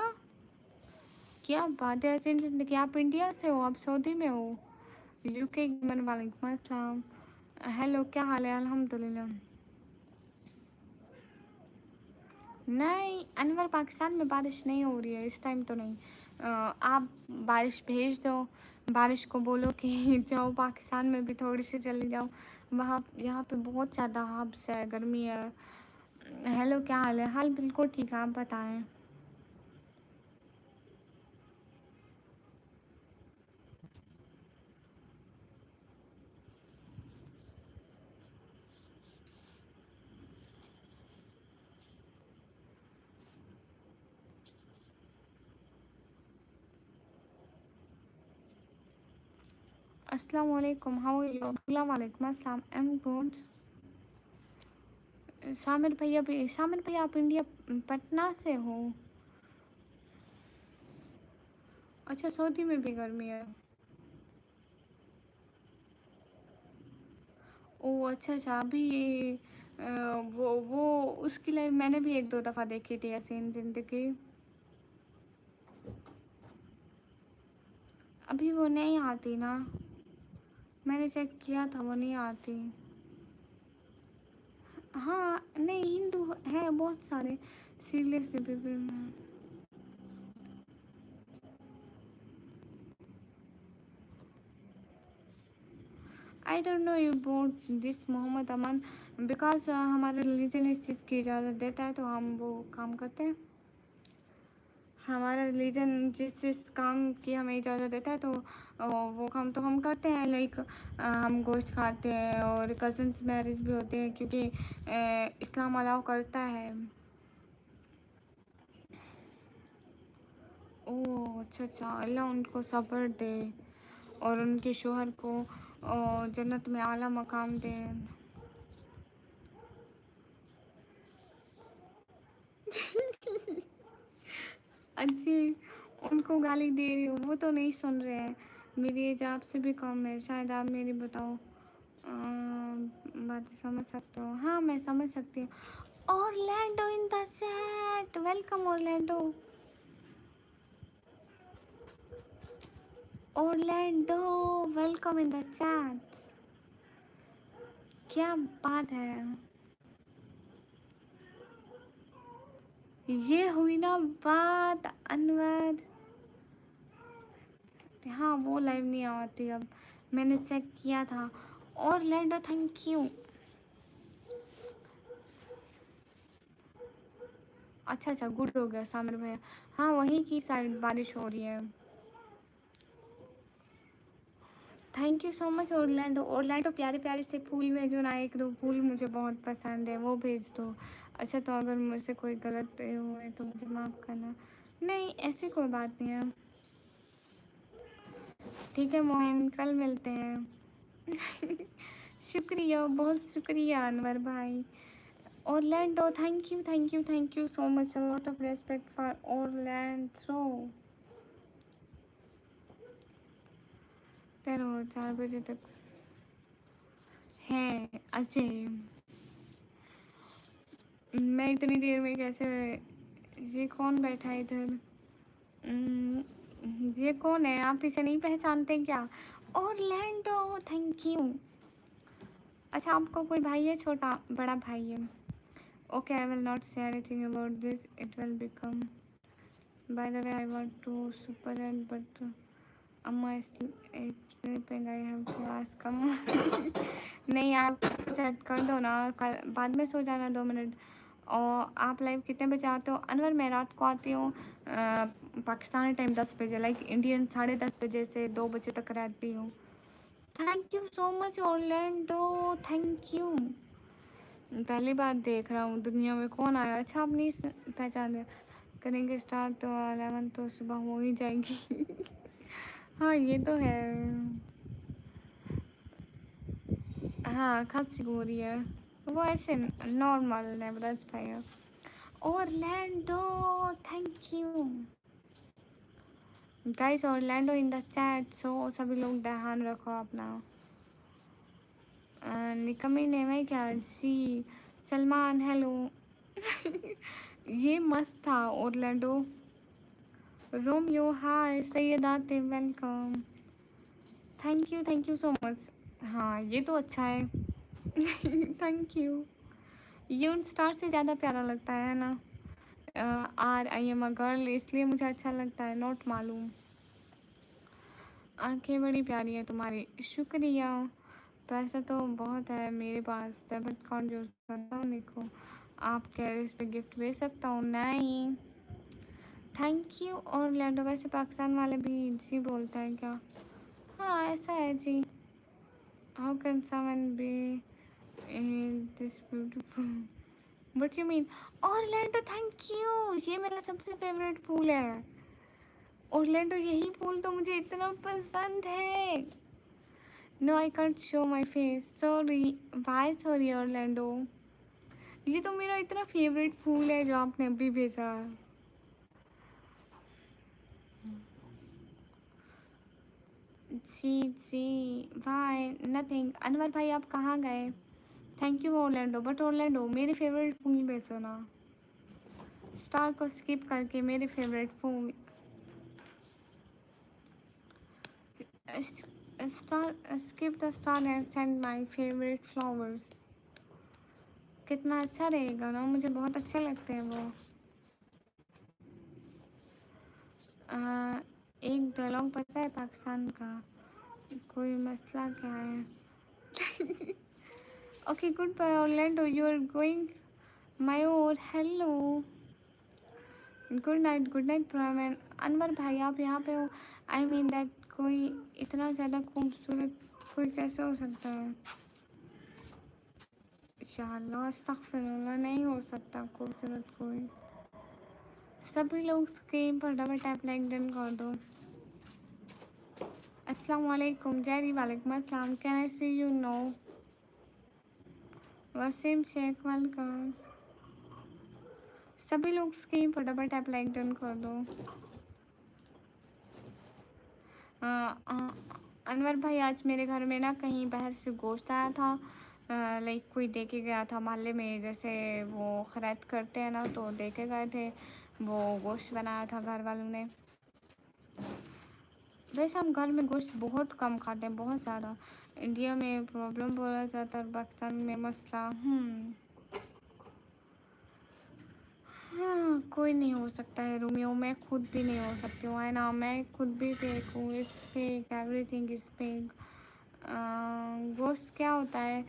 S1: क्या बात है? ऐसी ज़िंदगी आप इंडिया से हो? आप सऊदी में हो? यूके गेमर वालेकुम अस्सलाम। हेलो क्या हाल है? अल्हम्दुलिल्लाह। नहीं अनवर, पाकिस्तान में बारिश नहीं हो रही है इस टाइम तो नहीं। आप बारिश भेज दो, बारिश को बोलो कि जाओ पाकिस्तान में भी थोड़ी सी चली जाओ। वहाँ यहाँ पे बहुत ज़्यादा हब्स है, गर्मी है। हेलो क्या हाल है? हाल बिल्कुल ठीक है, आप बताएं। अस्सलाम वालेकुम, हाउ आर यू? वालेकुम अस्सलाम, आई एम गुड। सामिर भैया भी, सामिर भैया आप इंडिया पटना से हो? अच्छा सऊदी में भी गर्मी है? ओह अच्छा अच्छा। अभी वो उसकी लाइव मैंने भी एक दो दफ़ा देखी थी, हसीन ज़िंदगी। अभी वो नहीं आती ना, मैंने चेक किया था वो नहीं आती। हाँ नहीं हिंदू हैं बहुत सारे, seriously people, I don't know you about this Mohammad Aman, because हमारा रिलीजन इस चीज़ की इजाज़त देता है तो हम वो काम करते हैं। हमारा रिलीजन जिस जिस काम की हमें इजाज़त देता है तो वो काम तो हम करते हैं। लाइक हम गोश्त खाते हैं और कज़न्स मैरिज भी होते हैं क्योंकि इस्लाम अलाउ करता है। ओह अच्छा अच्छा, अल्लाह उनको सब्र दे और उनके शोहर को जन्नत में आला मकाम दे। अच्छी, उनको गाली दे रही हूँ, वो तो नहीं सुन रहे हैं। मेरी एज आपसे भी कम है, शायद आप मेरी बताओ बातें समझ सकते हो। हाँ मैं समझ सकती हूँ। Orlando in the chat, welcome Orlando. Orlando welcome in the chat. क्या बात है, ये हुई ना बात अनवर। हाँ वो लाइव नहीं आती अब, मैंने चेक किया था। Orlando thank you. अच्छा अच्छा गुड हो गया सामिर भैया। हाँ वहीं की साइड बारिश हो रही है। Thank you so much Orlando. Orlando प्यारे प्यारे से फूल भेजो ना, एक दो फूल मुझे बहुत पसंद है, वो भेज दो। अच्छा तो अगर मुझसे कोई गलत हुए तो मुझे माफ़ करना। नहीं ऐसी कोई बात नहीं है। ठीक है मोहन, कल मिलते हैं। शुक्रिया, बहुत शुक्रिया अनवर भाई। Orlando thank you so much, a lot of respect for Orlando. 4 बजे तक है। अजय, मैं इतनी देर में कैसे, ये कौन बैठा है इधर? ये कौन है, आप इसे नहीं पहचानते क्या? Orlando thank you. अच्छा आपको कोई भाई है, छोटा बड़ा भाई है? Okay I will not say anything about this, it will become, by the way I want to super and but amma is sleeping, I have to ask amma. नहीं आप सेट कर दो ना, कल बाद में सो जाना 2 मिनट। और आप लाइव कितने बजे आते हो अनवर? मैं रात को आती हूँ पाकिस्तानी टाइम 10 बजे, लाइक इंडियन 10:30 बजे से 2 बजे तक रहती हूँ। Thank you so much Orlando, thank you. पहली बार देख रहा हूँ दुनिया में कौन आया। अच्छा आप नहीं पहचान रहे? करेंगे स्टार्ट तो 11 तो सुबह हो ही जाएगी। हाँ ये तो है। हाँ खांसी हो रही है, वो ऐसे नॉर्मल नेवरज भाई। Orlando thank you guys, Orlando in the chat, so सभी लोग ध्यान रखो अपना। निकमी नेम है क्या जी? सलमान हेलो। ये मस्त था ऑरलैंडो। रोमियो हाय, सैयद आते welcome, thank you so much. हाँ ये तो अच्छा है। Thank you. ये उन स्टार से ज़्यादा प्यारा लगता है ना। Are I am a girl इसलिए मुझे अच्छा लगता है, नोट मालूम। आंखें बड़ी प्यारी है तुम्हारी, शुक्रिया। पैसा तो बहुत है मेरे पास, डेबिट कार्ड यूज़ करता हूँ, देखो आप कह रहे इस पे गिफ्ट भेज सकता हूँ? नहीं थैंक यू। और लैंडो वैसे पाकिस्तान वाले भी जी बोलता है क्या? हाँ ऐसा है जी। How can someone be this beautiful, what you mean? Orlando thank you, ये मेरा सबसे फेवरेट फूल है। ऑरलैंडो यही फूल तो मुझे इतना पसंद है। No I can't show my face, sorry. Bye sorry Orlando, ये तो मेरा इतना फेवरेट फूल है जो आपने अभी भेजा। जी जी बाय नथिंग। अनवर भाई आप कहाँ गए? Thank you Orlando, but Orlando मेरे फेवरेट फूल भेजो ना, स्टार को स्किप करके मेरे फेवरेट फूल। Star skip the star and send my favourite flowers. कितना अच्छा रहेगा ना, मुझे बहुत अच्छे लगते हैं वो। एक डायलॉग पता है पाकिस्तान का, कोई मसला क्या है? Okay, good bye Orlando, you are going my or, hello, good night Brahmin. Anwar भाई आप यहाँ पे हो, आई मीन दैट कोई इतना ज़्यादा खूबसूरत कोई कैसे हो सकता है? इंशाअल्लाह, अस्तगफिरुल्लाह, नहीं हो सकता खूबसूरत कोई। सभी लोग स्क्रीन पर डबल टैप लाइक डन कर दो। अस्सलाम वालेकुम जैरी, वालेकुम अस्सलाम, can I see you no? Waseem Sheikh welcome. सभी लोग स्क्रीन पर डबल टैप लाइक डन कर दो। अनवर भाई आज मेरे घर में ना कहीं बाहर से गोश्त आया था, लाइक कोई दे के गया था मोहल्ले में, जैसे वो खरीद करते हैं ना, तो दे के गए थे, वो गोश्त बनाया था घर वालों ने। वैसे हम घर में गोश्त बहुत कम खाते हैं, बहुत ज़्यादा। इंडिया में प्रॉब्लम बोला जाता है, पाकिस्तान में मसला। हाँ, कोई नहीं हो सकता है रोमियो, मैं खुद भी नहीं हो सकती हूँ, है ना, मैं खुद भी फेक हूँ, it's fake, everything is fake. गोश्त क्या होता है?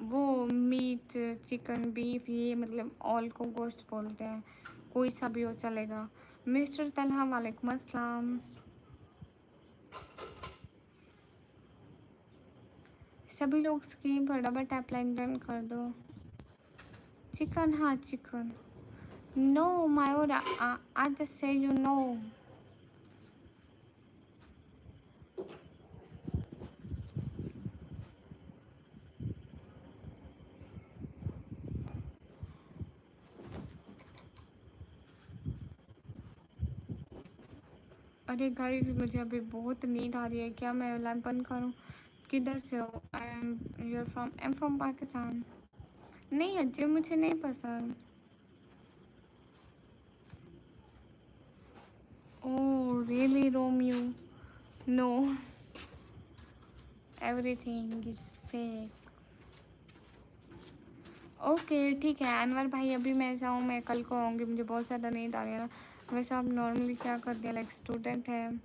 S1: वो मीट, चिकन, बीफ, ये मतलब ऑल को गोश्त बोलते हैं, कोई सा भी हो चलेगा। मिस्टर तलहा वालेकुम अस्सलाम। सभी लोग स्क्रीन पर डबल टैप लाइक डन कर दो। चिकन, हाँ चिकन। नो मायोरा, I just say you know. अरे गाइस, मुझे अभी बहुत नींद आ रही है, क्या मैं लैम्प बंद करूँ? किधर से हो? I am from Pakistan. नहीं अजय, मुझे नहीं पसंद। Oh really Romeo, no, everything is fake. Okay ठीक है अनवर भाई, अभी मैं जाऊँ, मैं कल को आऊँगी, मुझे बहुत ज़्यादा नींद आ रही है ना। वैसे आप नॉर्मली क्या करते हैं, लाइक स्टूडेंट है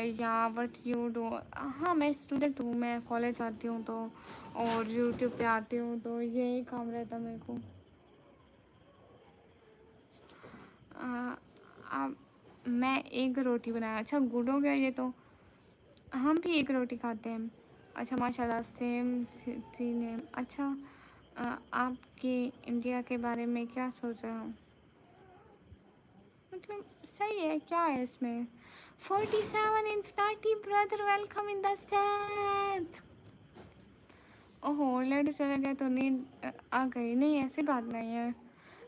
S1: या वट यू डू? हाँ मैं स्टूडेंट हूँ, मैं कॉलेज आती हूँ तो, और यूट्यूब पे आती हूँ, तो यही काम रहता मेरे को। आप, मैं एक रोटी बनाया, अच्छा गुड हो गया ये तो। हम भी एक रोटी खाते हैं। अच्छा माशाल्लाह, सेम सिटी नेम। अच्छा आपके इंडिया के बारे में क्या सोच रहे हो? मतलब सही है, क्या है इसमें? 47 infinity brother, welcome in the set. ओहो ऑलरेडी चला गया तो नींद आ गई? नहीं ऐसी बात नहीं है।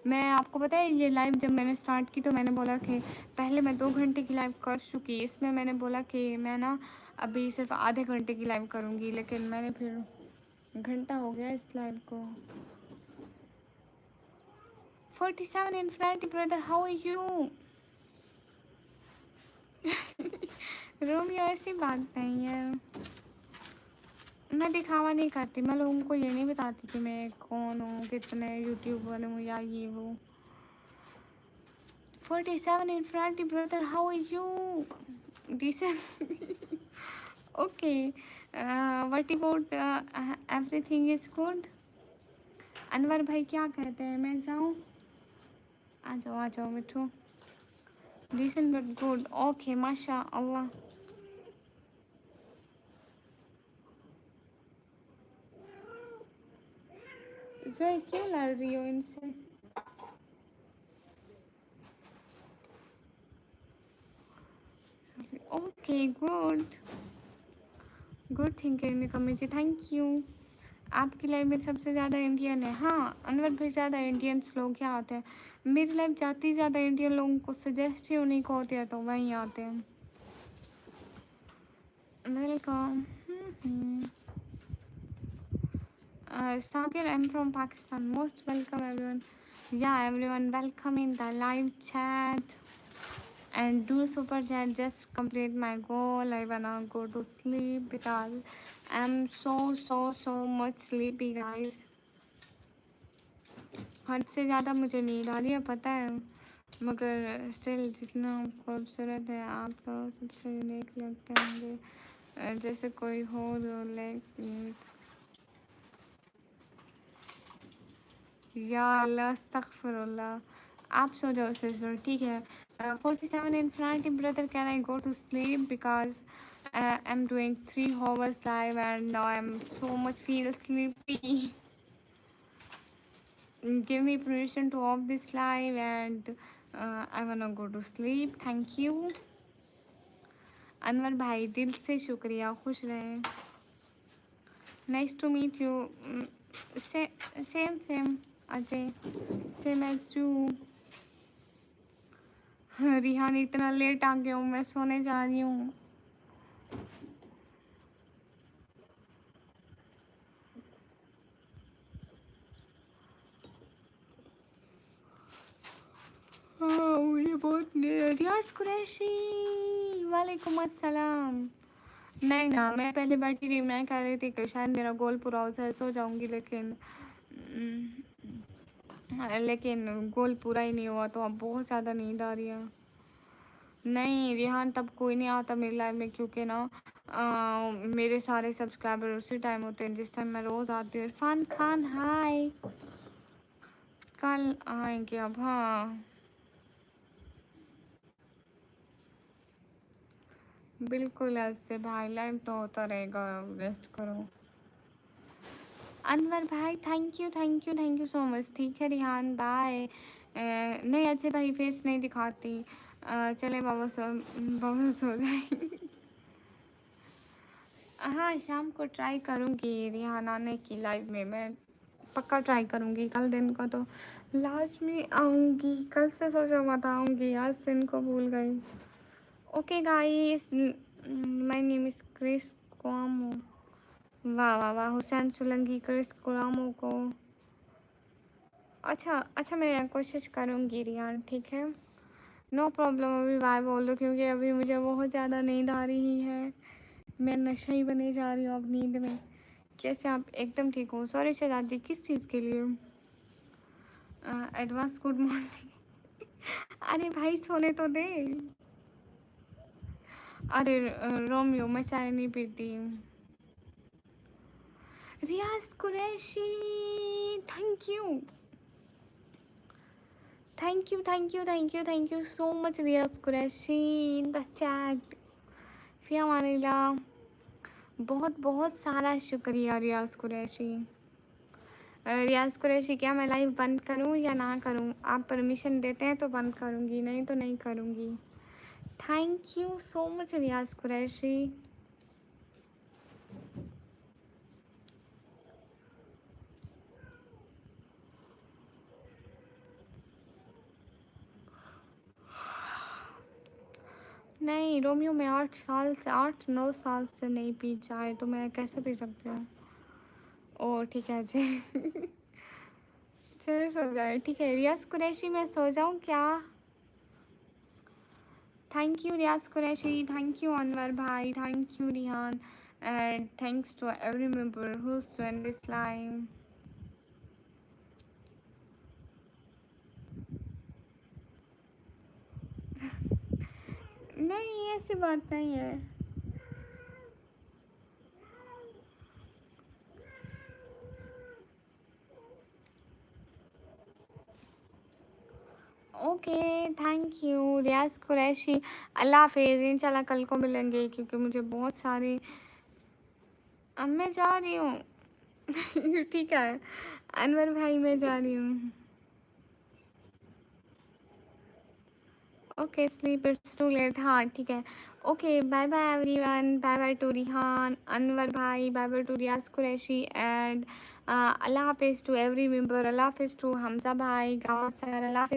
S1: मैं आपको पता है, ये लाइव जब मैंने स्टार्ट की तो मैंने बोला कि पहले मैं 2 घंटे की लाइव कर चुकी, इसमें मैंने बोला कि मैं ना अभी सिर्फ आधे घंटे की लाइव करूँगी, लेकिन मैंने फिर घंटा हो गया इस लाइव को। 47 infinity brother, how are you? Romeo ऐसी बात नहीं है, मैं दिखावा नहीं करती, मैं लोगों को ये नहीं बताती कि मैं कौन हूँ, कितने यूट्यूबर हूँ या ये वो। 47 infinity brother, how are you? Decent. Okay, what about everything is good? Anwar भाई क्या कहते हैं, मैं जाऊँ? आ जाओ Mithu. Decent but good, okay माशा अल्लाह। जोए क्यों लड़ रही हो इनसे? ओके गुड, गुड थिंकिंग कमेजी, थैंक यू। आपकी लाइफ में सबसे ज़्यादा इंडियन है? हाँ अनवर भाई, ज़्यादा इंडियंस लोग यहाँ आते हैं, मेरी लाइफ जाती ज़्यादा इंडियन लोगों को सजेस्ट ही उन्हीं को होती है, तो वहीं आते हैं। Welcome. Sakir, I am from Pakistan, most welcome everyone. Yeah everyone welcome in the live chat and do super chat, just complete my goal. I wanna go to sleep because I'm so much sleepy guys। हद से ज़्यादा मुझे नींद आ रही है, पता है, मगर स्टिल जितना खूबसूरत है आप तो सबसे यूनिक लगते होंगे। जैसे कोई हो जो लाइक या अल्लाह अस्तगफिरुल्लाह। आप सो जाओ सिस्टर, ठीक है। 47 Infinity brother, can I go to sleep because I'm doing 3 hours live and now I'm so much feel sleepy. Give me permission to off this live and I wanna go to sleep. Thank you Anwar भाई, दिल से शुक्रिया, खुश रहें। Nice to meet you. Same same Ajay, same as you. Rihan इतना late आ गया हूँ, मैं सोने जा रही हूँ। हाँ मुझे बहुत रियाज कुरैशी, वालेकुम अस्सलाम। नहीं ना, मैं पहले बैठी रही, मैं कह रही थी कि शायद मेरा गोल पूरा हो जाए, सो जाऊंगी, लेकिन गोल पूरा ही नहीं हुआ, तो अब बहुत ज़्यादा नींद आ रही है। नहीं रिहान, तब कोई नहीं आता मेरी लाइफ में, क्योंकि ना मेरे सारे सब्सक्राइबर उसी टाइम होते हैं जिस टाइम मैं रोज़ आती हूँ। इरफान खान हाय, कल आएंगे अब। हाँ बिल्कुल, ऐसे भाई लाइव तो होता रहेगा, रेस्ट करो। अनवर भाई thank you thank you so much. ठीक है रिहान, बाय। नहीं अच्छे भाई फेस नहीं दिखाती। चले बाबा सो जाए। हाँ शाम को ट्राई करूँगी रिहान आने की लाइव में, मैं पक्का ट्राई करूँगी। कल दिन को तो लास्ट में आऊँगी, कल से सोचा मत आऊँगी, आज दिन को भूल गई। Okay guys, my name is Chris Coamo. वाह वाह वाह, हुसैन सोलंकी क्रिस कोआमो को। अच्छा अच्छा, मैं कोशिश करूँगी रियान, ठीक है। नो प्रॉब्लम, अभी बाय बोल दो, क्योंकि अभी मुझे बहुत ज़्यादा नींद आ रही है। मैं नशा ही बने जा रही हूँ अब नींद में। कैसे आप एकदम ठीक हो? सॉरी शहजादी, किस चीज़ के लिए? Advance good morning. अरे भाई सोने तो दे। अरे रोमियो, मैं चाय नहीं पीती। Riyaz Qureshi, thank you thank you so much Riyaz Qureshi in the chat. फ़ी अमानिल्लाह, बहुत बहुत सारा शुक्रिया रियाज कुरैशी। रियाज कुरैशी, क्या मैं लाइव बंद करूं या ना करूं? आप परमिशन देते हैं तो बंद करूंगी, नहीं तो नहीं करूंगी। Thank you so much Riyaz Qureshi. नहीं रोमियो, मैं 8 9 साल से नहीं पी चाय, तो मैं कैसे पी सकती हूँ? ओ ठीक है जी। चलो सो जाए, ठीक है। रियाज कुरैशी, मैं सो जाऊँ क्या? Thank you Riyaz Qureshi, thank you Anwar भाई, thank you Rihan, and thanks to every member who joined this live. नहीं ऐसी बात नहीं है। Okay thank you Riyaz Qureshi, अल्लाह हाफिज़। इंशाल्लाह कल को मिलेंगे, क्योंकि मुझे बहुत सारी, अब मैं जा रही हूँ। ठीक है अनवर भाई, मैं जा रही हूँ। Okay sleep, it's too late. हाँ ठीक है। Okay bye bye everyone, bye bye to Rihan, Anwar भाई, bye bye to Riyaz Qureshi, and अल्लाह हाफिज़ टू एवरी मेंबर। अल्लाह हाफिज़ टू हमजा भाई, गामा सर, अल्लाह हाफिज़।